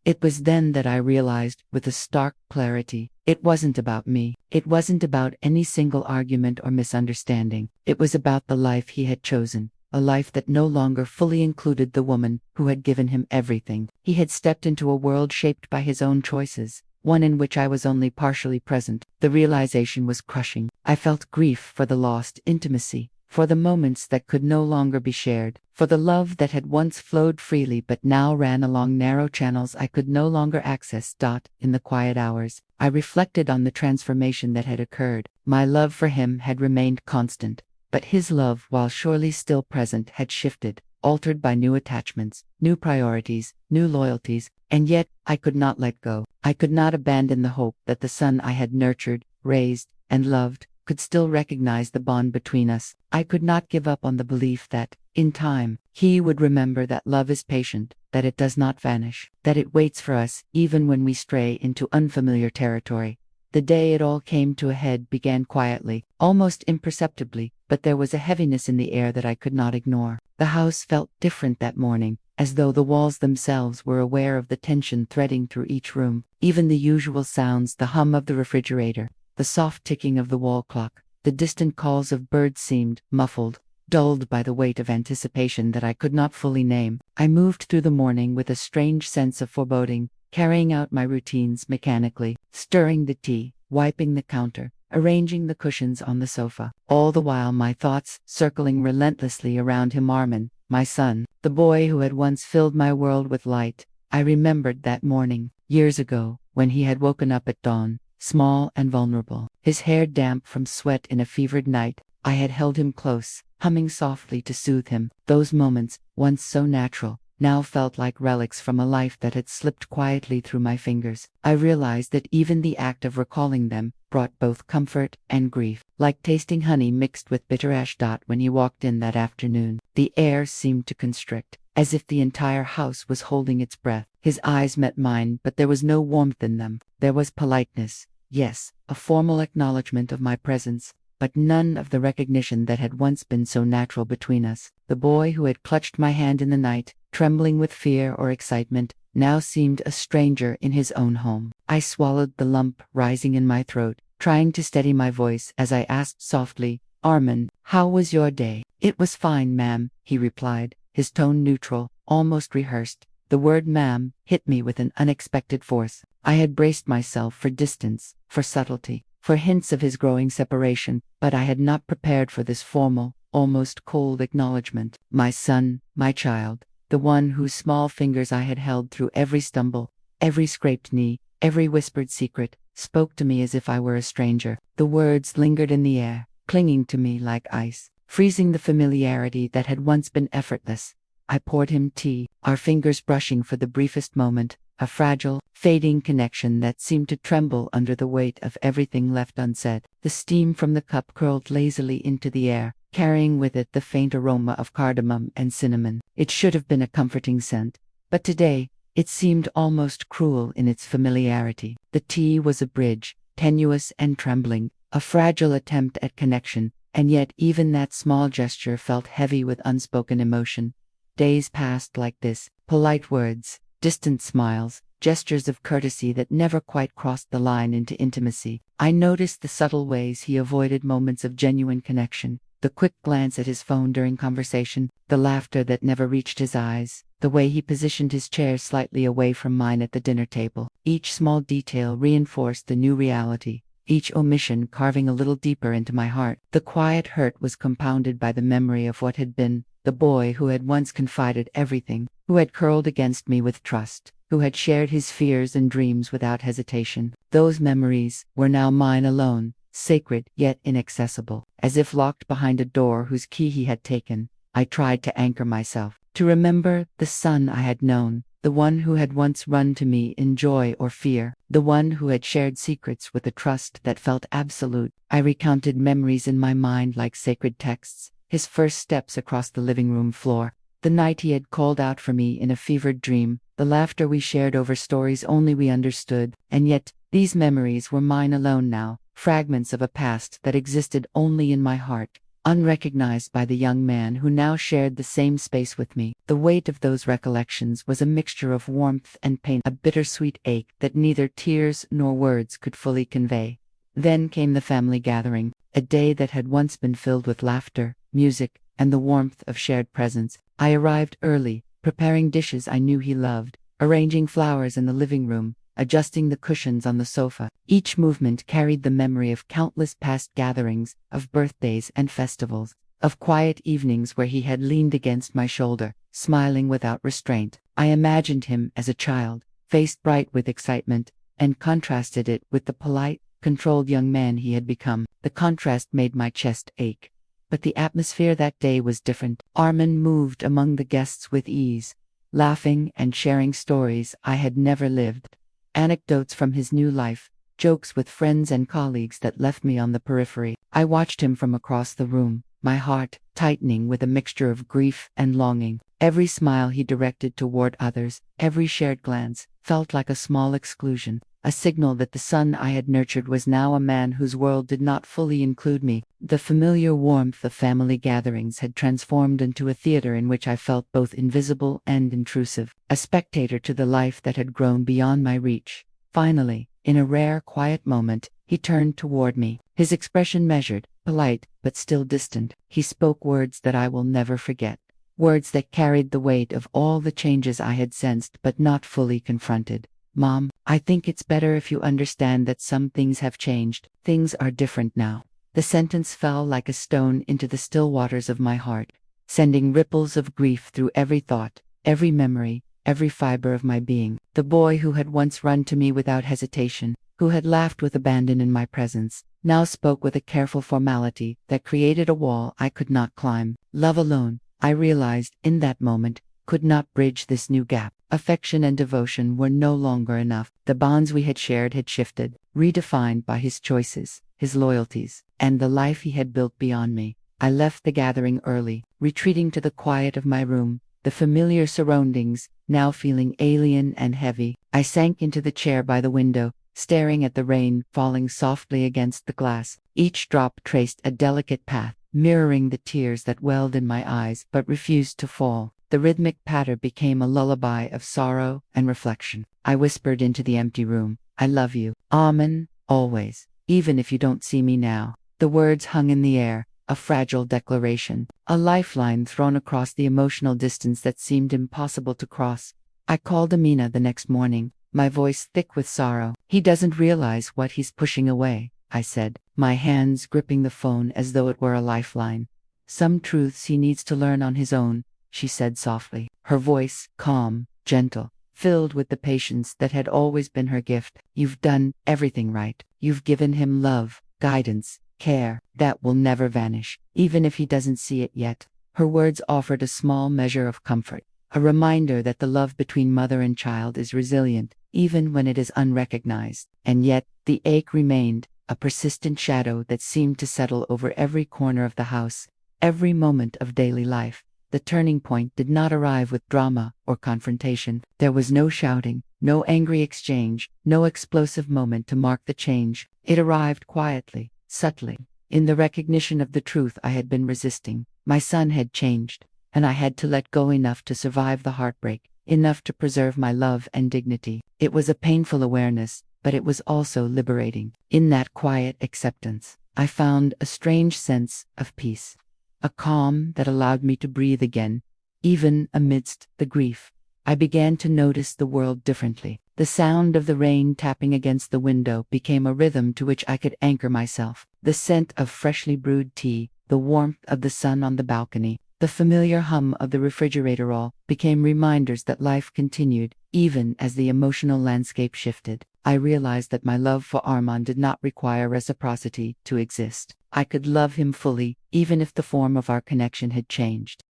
[SPEAKER 1] It was then that I realized, with a stark clarity, it wasn't about me. It wasn't about any single argument or misunderstanding. It was about the life he had chosen, a life that no longer fully included the woman who had given him everything. He had stepped into a world shaped by his own choices, one in which I was only partially present. The realization was crushing. I felt grief for the lost intimacy, for the moments that could no longer be shared, for the love that had once flowed freely but now ran along narrow channels I could no longer access. In the quiet hours, I reflected on the transformation that had occurred. My love for him had remained constant, But his love, while surely still present, had shifted, altered by new attachments, new priorities, new loyalties, and yet I could not let go. I could not abandon the hope that the son I had nurtured, raised, and loved could still recognize the bond between us. I could not give up on the belief that, in time, he would remember that love is patient, that it does not vanish, that it waits for us even when we stray into unfamiliar territory. The day it all came to a head began quietly, almost imperceptibly, but there was a heaviness in the air that I could not ignore. The house felt different that morning, as though the walls themselves were aware of the tension threading through each room. Even the usual sounds, the hum of the refrigerator, the soft ticking of the wall clock, the distant calls of birds seemed muffled, dulled by the weight of anticipation that I could not fully name. I moved through the morning with a strange sense of foreboding, carrying out my routines mechanically, stirring the tea, wiping the counter, arranging the cushions on the sofa. All the while my thoughts circling relentlessly around him, Armin, my son, the boy who had once filled my world with light. I remembered that morning, years ago, when he had woken up at dawn, small and vulnerable, his hair damp from sweat in a fevered night. I had held him close, humming softly to soothe him. Those moments, once so natural, now felt like relics from a life that had slipped quietly through my fingers. I realized that even the act of recalling them brought both comfort and grief, like tasting honey mixed with bitter ash. When he walked in that afternoon, the air seemed to constrict, as if the entire house was holding its breath. His eyes met mine, but there was no warmth in them. There was politeness, yes, a formal acknowledgement of my presence, but none of the recognition that had once been so natural between us. The boy who had clutched my hand in the night, trembling with fear or excitement, now seemed a stranger in his own home. I swallowed the lump rising in my throat, trying to steady my voice as I asked softly, "Armin, how was your day?" "It was fine, ma'am," he replied, his tone neutral, almost rehearsed. The word "ma'am" hit me with an unexpected force. I had braced myself for distance, for subtlety, for hints of his growing separation, but I had not prepared for this formal, almost cold acknowledgement. My son, my child, the one whose small fingers I had held through every stumble, every scraped knee, every whispered secret, spoke to me as if I were a stranger. The words lingered in the air, clinging to me like ice, freezing the familiarity that had once been effortless. I poured him tea, our fingers brushing for the briefest moment, a fragile, fading connection that seemed to tremble under the weight of everything left unsaid. The steam from the cup curled lazily into the air, carrying with it the faint aroma of cardamom and cinnamon. It should have been a comforting scent, but today, it seemed almost cruel in its familiarity. The tea was a bridge, tenuous and trembling, a fragile attempt at connection, and yet even that small gesture felt heavy with unspoken emotion. Days passed like this, polite words, distant smiles, gestures of courtesy that never quite crossed the line into intimacy. I noticed the subtle ways he avoided moments of genuine connection, the quick glance at his phone during conversation, the laughter that never reached his eyes, the way he positioned his chair slightly away from mine at the dinner table. Each small detail reinforced the new reality, each omission carving a little deeper into my heart. The quiet hurt was compounded by the memory of what had been, the boy who had once confided everything, who had curled against me with trust, who had shared his fears and dreams without hesitation. Those memories were now mine alone, sacred yet inaccessible. As if locked behind a door whose key he had taken, I tried to anchor myself, to remember the son I had known, the one who had once run to me in joy or fear, the one who had shared secrets with a trust that felt absolute. I recounted memories in my mind like sacred texts, his first steps across the living room floor, the night he had called out for me in a fevered dream, the laughter we shared over stories only we understood. And yet, these memories were mine alone now, fragments of a past that existed only in my heart, unrecognized by the young man who now shared the same space with me. The weight of those recollections was a mixture of warmth and pain, a bittersweet ache that neither tears nor words could fully convey. Then came the family gathering, a day that had once been filled with laughter, music, and the warmth of shared presence. I arrived early, preparing dishes I knew he loved, arranging flowers in the living room, adjusting the cushions on the sofa. Each movement carried the memory of countless past gatherings, of birthdays and festivals, of quiet evenings where he had leaned against my shoulder, smiling without restraint. I imagined him as a child, face bright with excitement, and contrasted it with the polite, controlled young man he had become. The contrast made my chest ache. But the atmosphere that day was different. Armin moved among the guests with ease, laughing and sharing stories I had never lived. Anecdotes from his new life, jokes with friends and colleagues that left me on the periphery. I watched him from across the room, my heart tightening with a mixture of grief and longing. Every smile he directed toward others, every shared glance, felt like a small exclusion, a signal that the son I had nurtured was now a man whose world did not fully include me. The familiar warmth of family gatherings had transformed into a theater in which I felt both invisible and intrusive, a spectator to the life that had grown beyond my reach. Finally, in a rare, quiet moment, he turned toward me, his expression measured, polite, but still distant. He spoke words that I will never forget. Words that carried the weight of all the changes I had sensed but not fully confronted. Mom, I think it's better if you understand that some things have changed. Things are different now. The sentence fell like a stone into the still waters of my heart, sending ripples of grief through every thought, every memory, every fiber of my being. The boy who had once run to me without hesitation, who had laughed with abandon in my presence, now spoke with a careful formality that created a wall I could not climb. Love alone, I realized in that moment, could not bridge this new gap. Affection and devotion were no longer enough. The bonds we had shared had shifted, redefined by his choices, his loyalties, and the life he had built beyond me. I left the gathering early, retreating to the quiet of my room, the familiar surroundings now feeling alien and heavy. I sank into the chair by the window, staring at the rain falling softly against the glass. Each drop traced a delicate path, mirroring the tears that welled in my eyes but refused to fall. The rhythmic patter became a lullaby of sorrow and reflection. I whispered into the empty room, I love you, Amen, always, even if you don't see me now. The words hung in the air, a fragile declaration, a lifeline thrown across the emotional distance that seemed impossible to cross. I called Amina the next morning, my voice thick with sorrow. He doesn't realize what he's pushing away, I said, my hands gripping the phone as though it were a lifeline. Some truths he needs to learn on his own, she said softly, her voice calm, gentle, filled with the patience that had always been her gift. You've done everything right. You've given him love, guidance, care, that will never vanish, even if he doesn't see it yet. Her words offered a small measure of comfort, a reminder that the love between mother and child is resilient, even when it is unrecognized. And yet, the ache remained, a persistent shadow that seemed to settle over every corner of the house, every moment of daily life. The turning point did not arrive with drama or confrontation. There was no shouting, no angry exchange, no explosive moment to mark the change. It arrived quietly, subtly, in the recognition of the truth I had been resisting. My son had changed, and I had to let go enough to survive the heartbreak, enough to preserve my love and dignity. It was a painful awareness, but it was also liberating. In that quiet acceptance, I found a strange sense of peace. A calm that allowed me to breathe again, even amidst the grief. I began to notice the world differently. The sound of the rain tapping against the window became a rhythm to which I could anchor myself. The scent of freshly brewed tea, the warmth of the sun on the balcony, the familiar hum of the refrigerator all became reminders that life continued, even as the emotional landscape shifted. I realized that my love for Armand did not require reciprocity to exist. I could love him fully, even if the form of our connection had changed.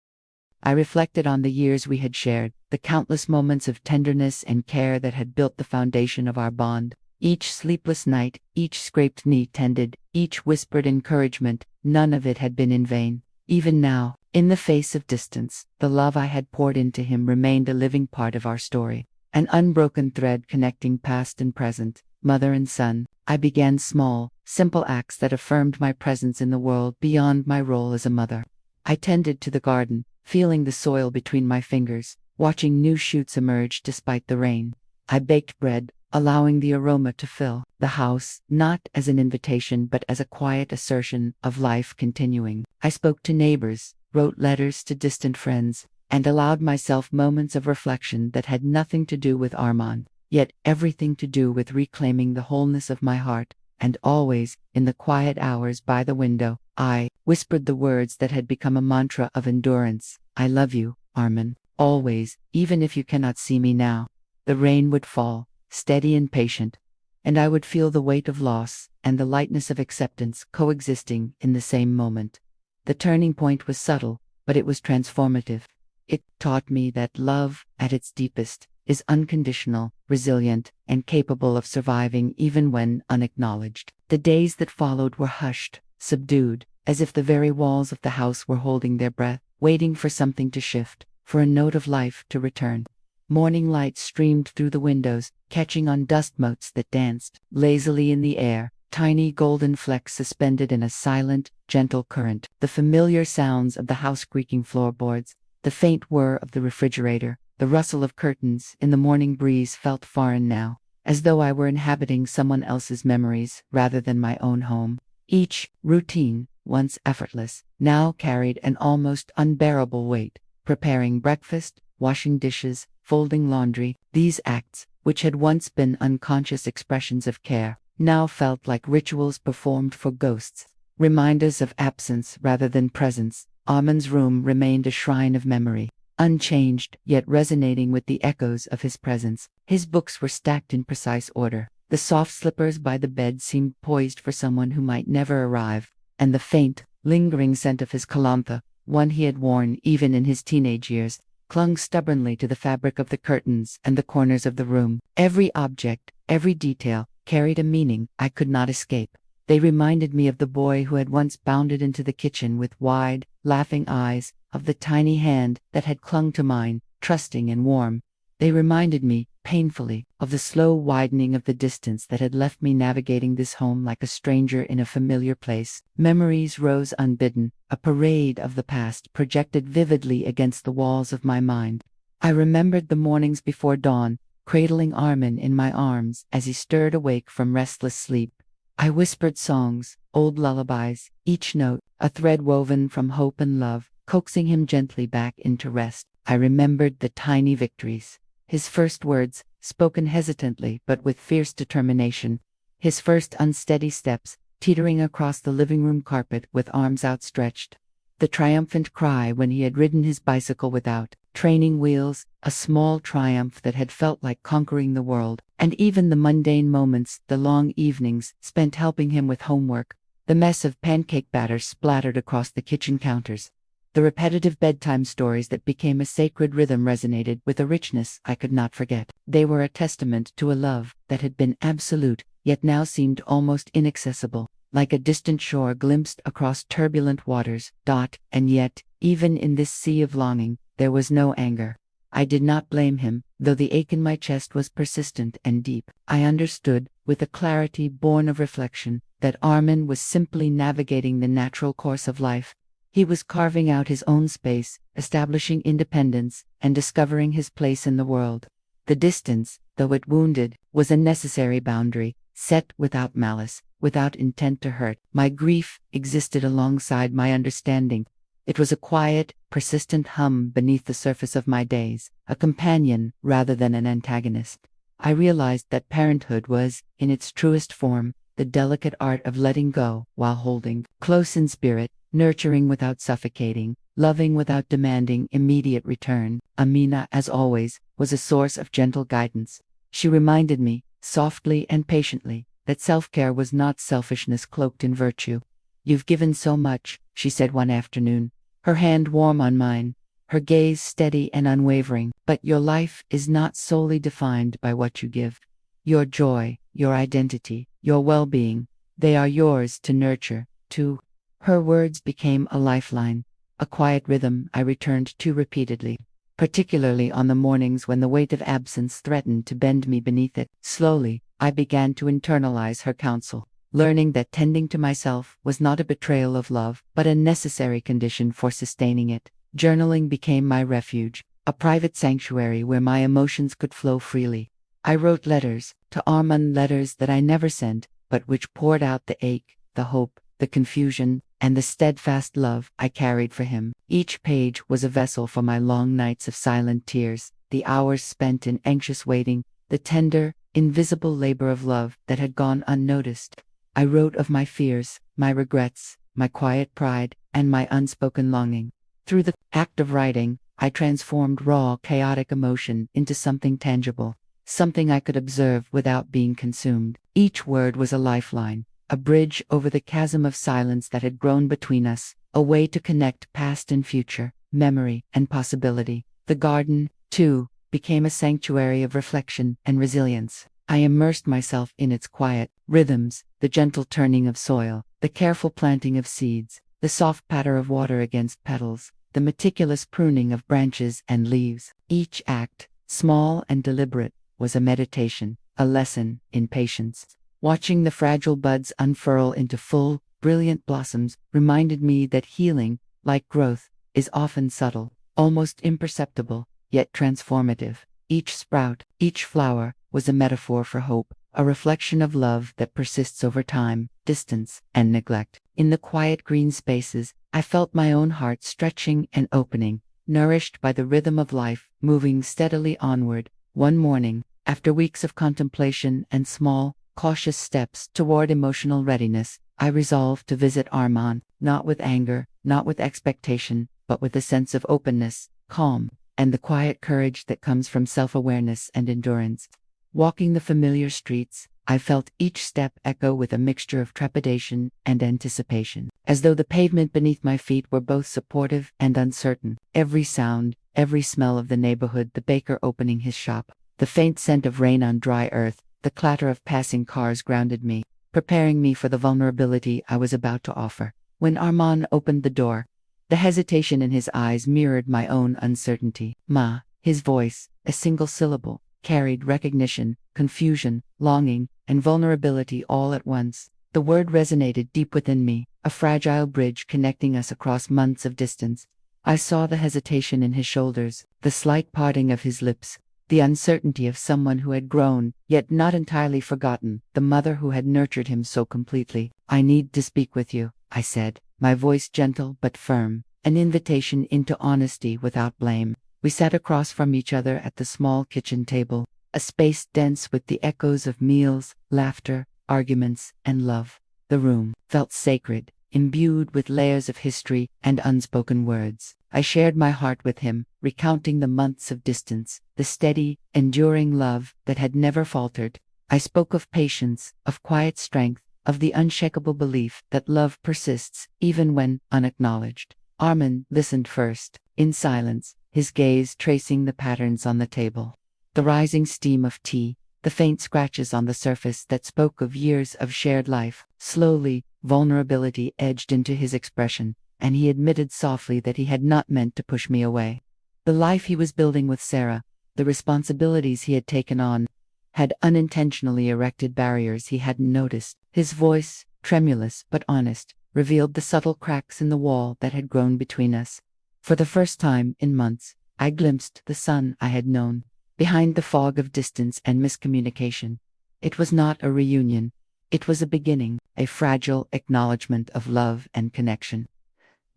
[SPEAKER 1] I reflected on the years we had shared, the countless moments of tenderness and care that had built the foundation of our bond. Each sleepless night, each scraped knee tended, each whispered encouragement, none of it had been in vain. Even now, in the face of distance, the love I had poured into him remained a living part of our story, an unbroken thread connecting past and present, mother and son. I began small, simple acts that affirmed my presence in the world beyond my role as a mother. I tended to the garden, feeling the soil between my fingers, watching new shoots emerge despite the rain. I baked bread, allowing the aroma to fill the house, not as an invitation but as a quiet assertion of life continuing. I spoke to neighbors, wrote letters to distant friends, and allowed myself moments of reflection that had nothing to do with Armand, yet everything to do with reclaiming the wholeness of my heart. And always, in the quiet hours by the window, I whispered the words that had become a mantra of endurance. I love you, Armin, always, even if you cannot see me now. The rain would fall, steady and patient, and I would feel the weight of loss and the lightness of acceptance coexisting in the same moment. The turning point was subtle, but it was transformative. It taught me that love, at its deepest, is unconditional, resilient, and capable of surviving even when unacknowledged. The days that followed were hushed, subdued, as if the very walls of the house were holding their breath, waiting for something to shift, for a note of life to return. Morning light streamed through the windows, catching on dust motes that danced lazily in the air, tiny golden flecks suspended in a silent, gentle current. The familiar sounds of the house creaking floorboards, the faint whir of the refrigerator, the rustle of curtains in the morning breeze felt foreign now, as though I were inhabiting someone else's memories rather than my own home. Each routine, once effortless, now carried an almost unbearable weight. Preparing breakfast, washing dishes, folding laundry, these acts, which had once been unconscious expressions of care, now felt like rituals performed for ghosts, reminders of absence rather than presence. Armand's room remained a shrine of memory, unchanged yet resonating with the echoes of his presence. His books were stacked in precise order. The soft slippers by the bed seemed poised for someone who might never arrive, and the faint, lingering scent of his calantha, one he had worn even in his teenage years, clung stubbornly to the fabric of the curtains and the corners of the room. Every object, every detail, carried a meaning I could not escape. They reminded me of the boy who had once bounded into the kitchen with wide, laughing eyes, of the tiny hand that had clung to mine, trusting and warm. They reminded me, painfully, of the slow widening of the distance that had left me navigating this home like a stranger in a familiar place. Memories rose unbidden, a parade of the past projected vividly against the walls of my mind. I remembered the mornings before dawn, cradling Armin in my arms as he stirred awake from restless sleep. I whispered songs, old lullabies, each note a thread woven from hope and love, coaxing him gently back into rest. I remembered the tiny victories. His first words, spoken hesitantly but with fierce determination. His first unsteady steps, teetering across the living room carpet with arms outstretched. The triumphant cry when he had ridden his bicycle without training wheels, a small triumph that had felt like conquering the world. And even the mundane moments, the long evenings spent helping him with homework, the mess of pancake batter splattered across the kitchen counters. The repetitive bedtime stories that became a sacred rhythm resonated with a richness I could not forget. They were a testament to a love that had been absolute, yet now seemed almost inaccessible, like a distant shore glimpsed across turbulent waters. And yet, even in this sea of longing, there was no anger. I did not blame him, though the ache in my chest was persistent and deep. I understood, with a clarity born of reflection, that Armin was simply navigating the natural course of life. He was carving out his own space, establishing independence, and discovering his place in the world. The distance, though it wounded, was a necessary boundary, set without malice, without intent to hurt. My grief existed alongside my understanding. It was a quiet, persistent hum beneath the surface of my days, a companion rather than an antagonist. I realized that parenthood was, in its truest form, the delicate art of letting go while holding, close in spirit, nurturing without suffocating, loving without demanding immediate return. Amina, as always, was a source of gentle guidance. She reminded me, softly and patiently, that self-care was not selfishness cloaked in virtue. "You've given so much," she said one afternoon, her hand warm on mine, her gaze steady and unwavering. "But your life is not solely defined by what you give. Your joy, your identity, your well-being, they are yours to nurture, to..." Her words became a lifeline, a quiet rhythm I returned to repeatedly, particularly on the mornings when the weight of absence threatened to bend me beneath it. Slowly, I began to internalize her counsel, learning that tending to myself was not a betrayal of love, but a necessary condition for sustaining it. Journaling became my refuge, a private sanctuary where my emotions could flow freely. I wrote letters to Armand, letters that I never sent, but which poured out the ache, the hope, the confusion, and the steadfast love I carried for him. Each page was a vessel for my long nights of silent tears, the hours spent in anxious waiting, the tender, invisible labor of love that had gone unnoticed. I wrote of my fears, my regrets, my quiet pride, and my unspoken longing. Through the act of writing, I transformed raw, chaotic emotion into something tangible, something I could observe without being consumed. Each word was a lifeline, a bridge over the chasm of silence that had grown between us. a way to connect past and future, memory and possibility. The garden, too, became a sanctuary of reflection and resilience. I immersed myself in its quiet rhythms, the gentle turning of soil, the careful planting of seeds, the soft patter of water against petals, the meticulous pruning of branches and leaves. Each act, small and deliberate, was a meditation, a lesson in patience. Watching the fragile buds unfurl into full, brilliant blossoms reminded me that healing, like growth, is often subtle, almost imperceptible, yet transformative. Each sprout, each flower, was a metaphor for hope, a reflection of love that persists over time, distance, and neglect. In the quiet green spaces, I felt my own heart stretching and opening, nourished by the rhythm of life, moving steadily onward. One morning, after weeks of contemplation and small, cautious steps toward emotional readiness, I resolved to visit Armand, not with anger, not with expectation, but with a sense of openness, calm, and the quiet courage that comes from self-awareness and endurance. Walking the familiar streets, I felt each step echo with a mixture of trepidation and anticipation, as though the pavement beneath my feet were both supportive and uncertain. Every sound, every smell of the neighborhood, the baker opening his shop, the faint scent of rain on dry earth, the clatter of passing cars grounded me, preparing me for the vulnerability I was about to offer. When Armand opened the door, the hesitation in his eyes mirrored my own uncertainty. Ma, his voice, a single syllable, carried recognition, confusion, longing, and vulnerability all at once. The word resonated deep within me, a fragile bridge connecting us across months of distance. I saw the hesitation in his shoulders, the slight parting of his lips, the uncertainty of someone who had grown, yet not entirely forgotten, the mother who had nurtured him so completely. "I need to speak with you," I said, my voice gentle but firm, an invitation into honesty without blame. We sat across from each other at the small kitchen table, a space dense with the echoes of meals, laughter, arguments, and love. The room felt sacred, imbued with layers of history and unspoken words. I shared my heart with him, recounting the months of distance, the steady, enduring love that had never faltered. I spoke of patience, of quiet strength, of the unshakable belief that love persists even when unacknowledged. Armand listened first, in silence, his gaze tracing the patterns on the table. The rising steam of tea, the faint scratches on the surface that spoke of years of shared life. Slowly, vulnerability edged into his expression, and he admitted softly that he had not meant to push me away. The life he was building with Sarah, the responsibilities he had taken on, had unintentionally erected barriers he hadn't noticed. His voice, tremulous but honest, revealed the subtle cracks in the wall that had grown between us. For the first time in months, I glimpsed the son I had known, behind the fog of distance and miscommunication. It was not a reunion. It was a beginning, a fragile acknowledgement of love and connection.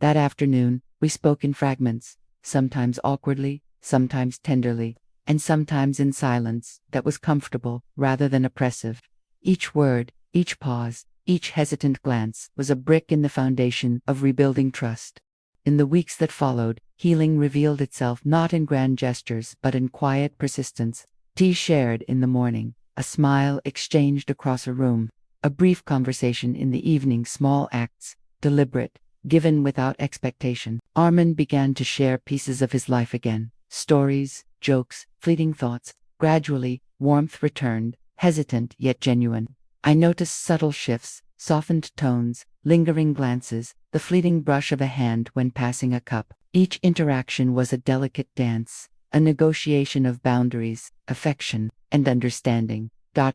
[SPEAKER 1] That afternoon, we spoke in fragments, sometimes awkwardly, sometimes tenderly, and sometimes in silence that was comfortable rather than oppressive. Each word, each pause, each hesitant glance was a brick in the foundation of rebuilding trust. In the weeks that followed, healing revealed itself not in grand gestures but in quiet persistence. Tea shared in the morning, a smile exchanged across a room, a brief conversation in the evening, small acts, deliberate, given without expectation. Armand began to share pieces of his life again, stories, jokes, fleeting thoughts. Gradually, warmth returned, hesitant yet genuine. I noticed subtle shifts, softened tones, lingering glances, the fleeting brush of a hand when passing a cup. Each interaction was a delicate dance, a negotiation of boundaries, affection, and understanding.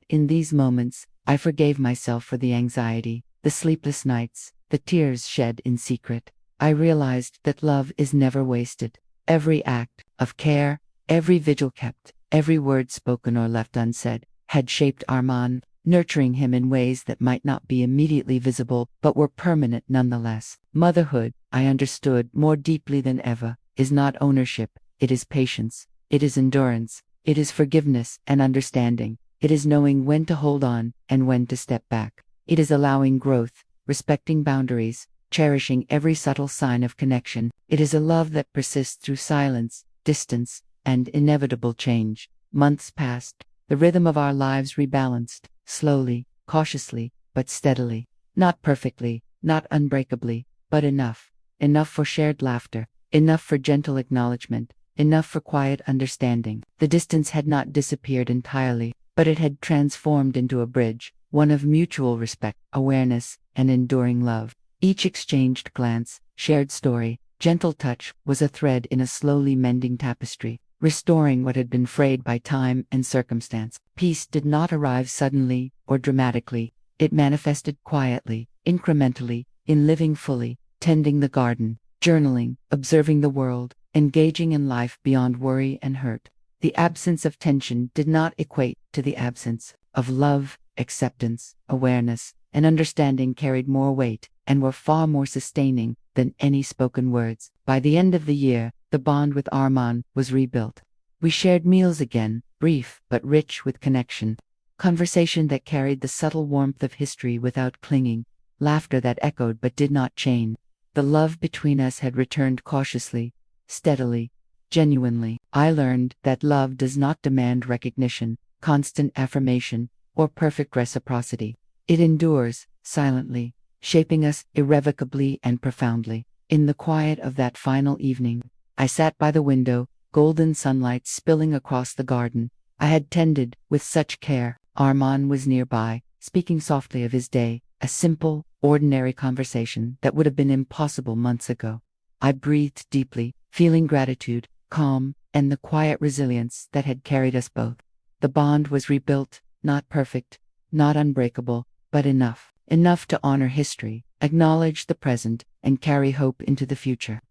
[SPEAKER 1] In these moments, I forgave myself for the anxiety, the sleepless nights, the tears shed in secret. I realized that love is never wasted. Every act of care, every vigil kept, every word spoken or left unsaid, had shaped Armand, nurturing him in ways that might not be immediately visible but were permanent nonetheless. Motherhood, I understood more deeply than ever, is not ownership, it is patience, it is endurance, it is forgiveness and understanding, it is knowing when to hold on and when to step back. It is allowing growth, respecting boundaries, cherishing every subtle sign of connection. It is a love that persists through silence, distance, and inevitable change. Months passed, the rhythm of our lives rebalanced, slowly, cautiously, but steadily. Not perfectly, not unbreakably, but enough enough for shared laughter, enough for gentle acknowledgement, enough for quiet understanding. The distance had not disappeared entirely, but it had transformed into a bridge, one of mutual respect, awareness, and enduring love. Each exchanged glance, shared story, gentle touch was a thread in a slowly mending tapestry, restoring what had been frayed by time and circumstance. Peace did not arrive suddenly or dramatically. It manifested quietly, incrementally, in living fully, tending the garden, journaling, observing the world, engaging in life beyond worry and hurt. The absence of tension did not equate to the absence of love. Acceptance, awareness, and understanding carried more weight and were far more sustaining than any spoken words. By the end of the year, the bond with Armand was rebuilt. We shared meals again, brief but rich with connection, conversation that carried the subtle warmth of history without clinging, laughter that echoed but did not chain. The love between us had returned cautiously, steadily, genuinely. I learned that love does not demand recognition, constant affirmation, or perfect reciprocity. It endures, silently, shaping us irrevocably and profoundly. In the quiet of that final evening, I sat by the window, golden sunlight spilling across the garden I had tended with such care. Armand was nearby, speaking softly of his day, a simple, ordinary conversation that would have been impossible months ago. I breathed deeply, feeling gratitude, calm, and the quiet resilience that had carried us both. The bond was rebuilt, not perfect, not unbreakable, but enough. Enough to honor history, acknowledge the present, and carry hope into the future.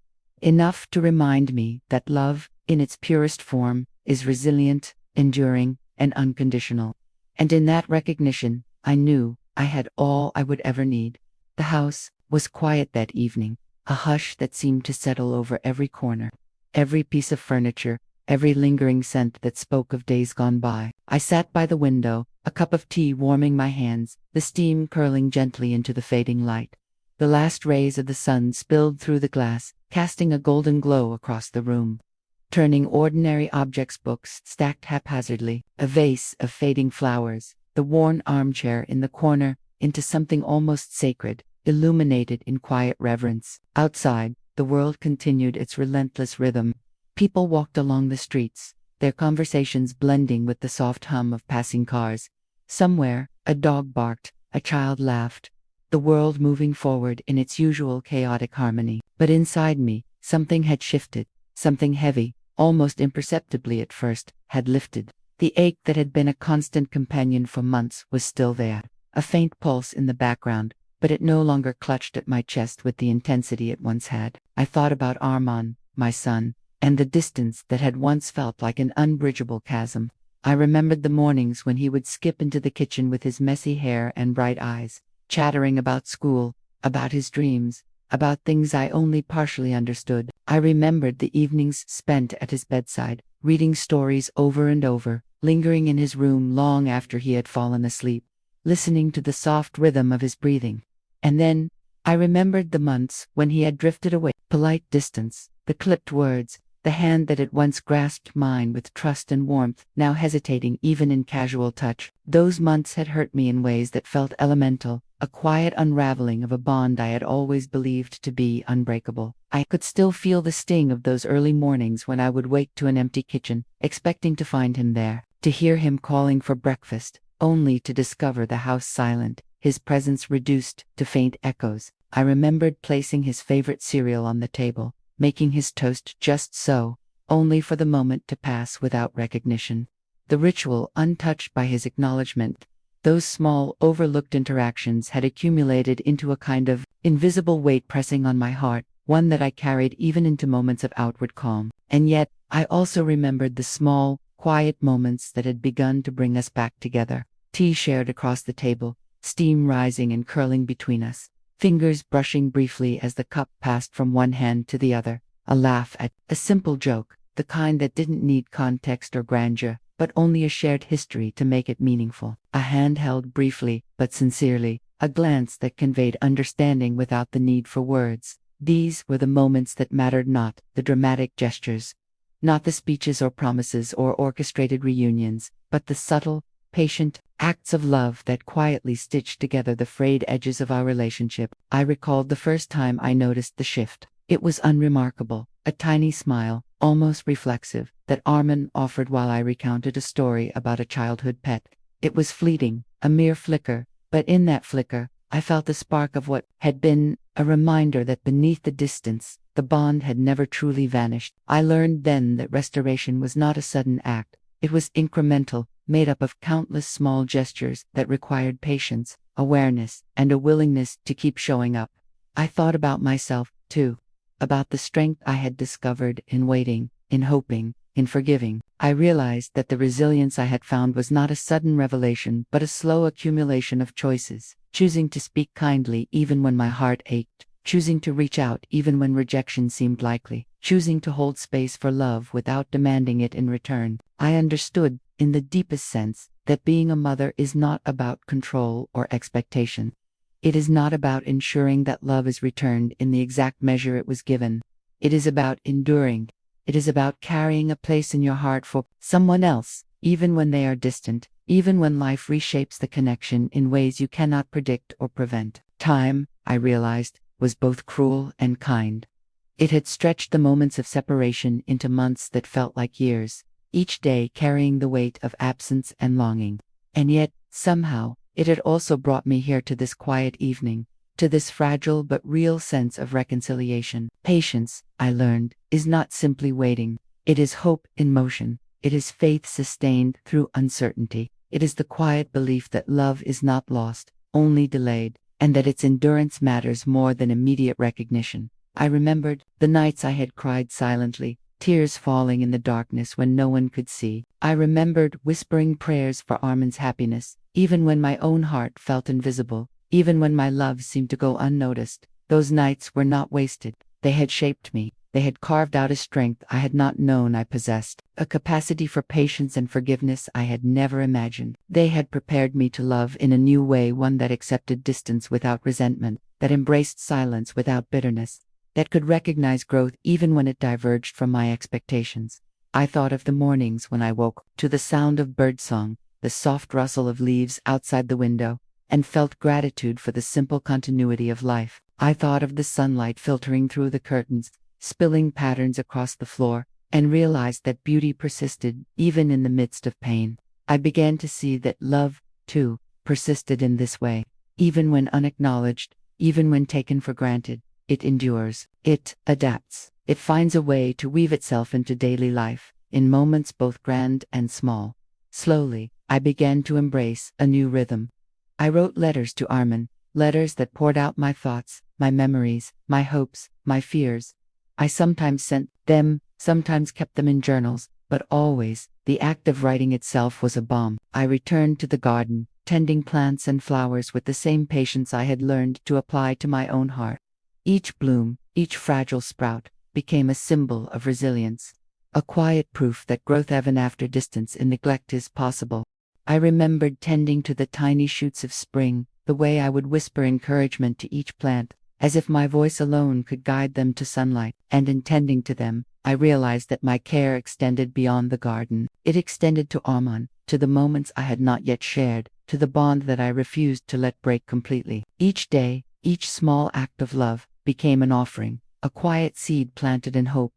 [SPEAKER 1] Enough to remind me that love, in its purest form, is resilient, enduring, and unconditional. And in that recognition, I knew I had all I would ever need. The house was quiet that evening, a hush that seemed to settle over every corner, every piece of furniture, every lingering scent that spoke of days gone by. I sat by the window, a cup of tea warming my hands, the steam curling gently into the fading light. The last rays of the sun spilled through the glass, casting a golden glow across the room, turning ordinary objects, books stacked haphazardly, a vase of fading flowers, the worn armchair in the corner, into something almost sacred, illuminated in quiet reverence. Outside, the world continued its relentless rhythm. People walked along the streets, their conversations blending with the soft hum of passing cars. Somewhere, a dog barked, a child laughed, the world moving forward in its usual chaotic harmony. But inside me, something had shifted, something heavy, almost imperceptibly at first, had lifted. The ache that had been a constant companion for months was still there, a faint pulse in the background, but it no longer clutched at my chest with the intensity it once had. I thought about Armand, my son, and the distance that had once felt like an unbridgeable chasm. I remembered the mornings when he would skip into the kitchen with his messy hair and bright eyes, chattering about school, about his dreams, about things I only partially understood. I remembered the evenings spent at his bedside, reading stories over and over, lingering in his room long after he had fallen asleep, listening to the soft rhythm of his breathing. And then, I remembered the months when he had drifted away, polite distance, the clipped words, the hand that had once grasped mine with trust and warmth, now hesitating even in casual touch. Those months had hurt me in ways that felt elemental, a quiet unraveling of a bond I had always believed to be unbreakable. I could still feel the sting of those early mornings when I would wake to an empty kitchen, expecting to find him there, to hear him calling for breakfast, only to discover the house silent, his presence reduced to faint echoes. I remembered placing his favorite cereal on the table, making his toast just so, only for the moment to pass without recognition. The ritual untouched by his acknowledgement. Those small, overlooked interactions had accumulated into a kind of invisible weight pressing on my heart, one that I carried even into moments of outward calm. And yet, I also remembered the small, quiet moments that had begun to bring us back together. Tea shared across the table, steam rising and curling between us, fingers brushing briefly as the cup passed from one hand to the other, a laugh at a simple joke, the kind that didn't need context or grandeur, but only a shared history to make it meaningful. A hand held briefly, but sincerely, a glance that conveyed understanding without the need for words. These were the moments that mattered, not the dramatic gestures, not the speeches or promises or orchestrated reunions, but the subtle, patient acts of love that quietly stitched together the frayed edges of our relationship. I recalled the first time I noticed the shift. It was unremarkable, a tiny smile, almost reflexive, that Armin offered while I recounted a story about a childhood pet. It was fleeting, a mere flicker, but in that flicker, I felt the spark of what had been, a reminder that beneath the distance, the bond had never truly vanished. I learned then that restoration was not a sudden act. It was incremental, made up of countless small gestures that required patience, awareness, and a willingness to keep showing up. I thought about myself, too, about the strength I had discovered in waiting, in hoping, in forgiving. I realized that the resilience I had found was not a sudden revelation but a slow accumulation of choices, choosing to speak kindly even when my heart ached, choosing to reach out even when rejection seemed likely, choosing to hold space for love without demanding it in return. I understood, in the deepest sense, that being a mother is not about control or expectation. It is not about ensuring that love is returned in the exact measure it was given. It is about enduring. It is about carrying a place in your heart for someone else, even when they are distant, even when life reshapes the connection in ways you cannot predict or prevent. Time, I realized, was both cruel and kind. It had stretched the moments of separation into months that felt like years, each day carrying the weight of absence and longing. And yet, somehow, it had also brought me here to this quiet evening, to this fragile but real sense of reconciliation. Patience, I learned, is not simply waiting. It is hope in motion. It is faith sustained through uncertainty. It is the quiet belief that love is not lost, only delayed, and that its endurance matters more than immediate recognition. I remembered the nights I had cried silently, tears falling in the darkness when no one could see. I remembered whispering prayers for Armin's happiness, even when my own heart felt invisible, even when my love seemed to go unnoticed. Those nights were not wasted. They had shaped me. They had carved out a strength I had not known I possessed, a capacity for patience and forgiveness I had never imagined. They had prepared me to love in a new way, one that accepted distance without resentment, that embraced silence without bitterness, that could recognize growth even when it diverged from my expectations. I thought of the mornings when I woke to the sound of birdsong, the soft rustle of leaves outside the window, and felt gratitude for the simple continuity of life. I thought of the sunlight filtering through the curtains, spilling patterns across the floor, and realized that beauty persisted even in the midst of pain. I began to see that love, too, persisted in this way. Even when unacknowledged, even when taken for granted, it endures, it adapts, it finds a way to weave itself into daily life, in moments both grand and small. Slowly, I began to embrace a new rhythm. I wrote letters to Armin, letters that poured out my thoughts, my memories, my hopes, my fears. I sometimes sent them, sometimes kept them in journals, but always, the act of writing itself was a balm. I returned to the garden, tending plants and flowers with the same patience I had learned to apply to my own heart. Each bloom, each fragile sprout, became a symbol of resilience, a quiet proof that growth even after distance and neglect is possible. I remembered tending to the tiny shoots of spring, the way I would whisper encouragement to each plant, as if my voice alone could guide them to sunlight. And in tending to them, I realized that my care extended beyond the garden. It extended to Armin, to the moments I had not yet shared, to the bond that I refused to let break completely. Each day, each small act of love, became an offering, a quiet seed planted in hope.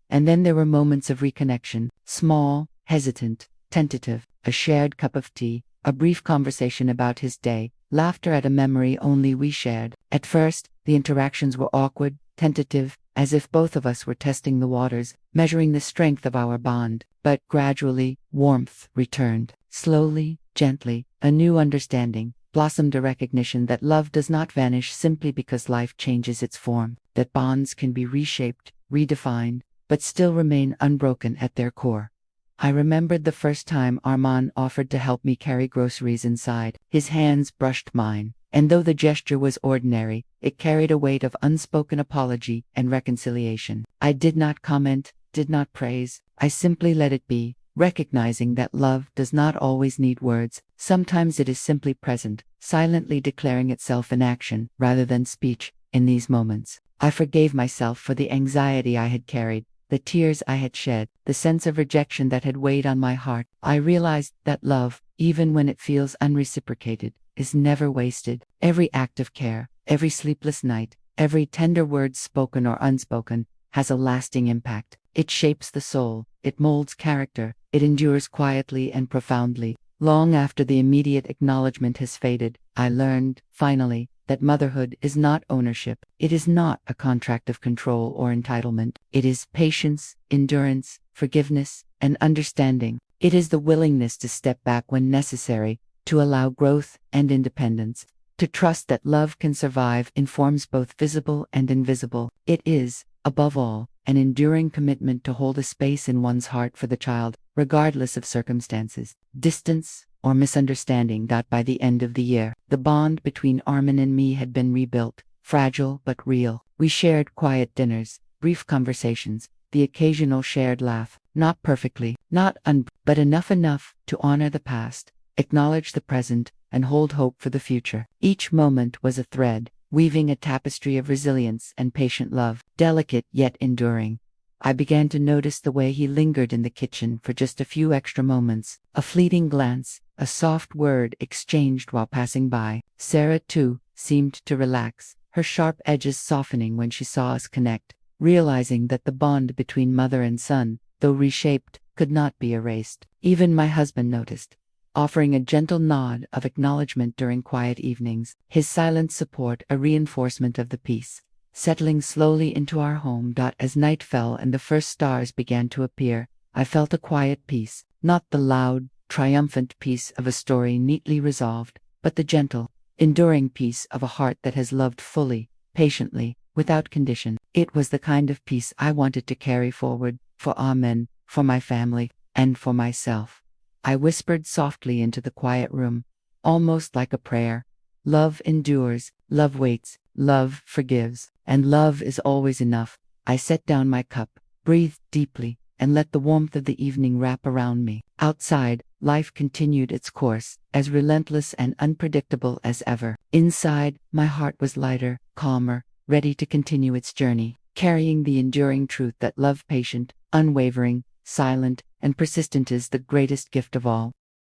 [SPEAKER 1] And then there were moments of reconnection, small, hesitant, tentative, a shared cup of tea, a brief conversation about his day, laughter at a memory only we shared. At first, the interactions were awkward, tentative, as if both of us were testing the waters, measuring the strength of our bond. But gradually, warmth returned. Slowly, gently, a new understanding blossomed, a recognition that love does not vanish simply because life changes its form, that bonds can be reshaped, redefined, but still remain unbroken at their core. I remembered the first time Armin offered to help me carry groceries inside. His hands brushed mine, and though the gesture was ordinary, it carried a weight of unspoken apology and reconciliation. I did not comment, did not praise, I simply let it be, recognizing that love does not always need words. Sometimes it is simply present, silently declaring itself in action rather than speech. In these moments, I forgave myself for the anxiety I had carried, the tears I had shed, the sense of rejection that had weighed on my heart. I realized that love, even when it feels unreciprocated, is never wasted. Every act of care, every sleepless night, Every tender word, spoken or unspoken, has a lasting impact. It shapes the soul, it molds character, it endures quietly and profoundly. Long after the immediate acknowledgement has faded, I learned, finally, that motherhood is not ownership. It is not a contract of control or entitlement. It is patience, endurance, forgiveness, and understanding. It is the willingness to step back when necessary, to allow growth and independence, to trust that love can survive in forms both visible and invisible. It is, above all, an enduring commitment to hold a space in one's heart for the child, regardless of circumstances, distance, or misunderstanding. By the end of the year, the bond between Armin and me had been rebuilt, fragile but real. We shared quiet dinners, brief conversations, the occasional shared laugh, not perfectly, but enough to honor the past, acknowledge the present, and hold hope for the future. Each moment was a thread, weaving a tapestry of resilience and patient love, delicate yet enduring. I began to notice the way he lingered in the kitchen for just a few extra moments, a fleeting glance, a soft word exchanged while passing by. Sarah, too, seemed to relax, her sharp edges softening when she saw us connect, realizing that the bond between mother and son, though reshaped, could not be erased. Even my husband noticed, offering a gentle nod of acknowledgement during quiet evenings, his silent support a reinforcement of the peace, settling slowly into our home. As night fell and the first stars began to appear, I felt a quiet peace, not the loud, triumphant peace of a story neatly resolved, but the gentle, enduring peace of a heart that has loved fully, patiently, without condition. It was the kind of peace I wanted to carry forward, for Amen, for my family, and for myself. I whispered softly into the quiet room, almost like a prayer. Love endures, love waits, love forgives, and love is always enough. I set down my cup, breathed deeply, and let the warmth of the evening wrap around me. Outside, life continued its course, as relentless and unpredictable as ever. Inside, my heart was lighter, calmer, ready to continue its journey, carrying the enduring truth that love, patient, unwavering, silent, and persistent, is the greatest gift of all.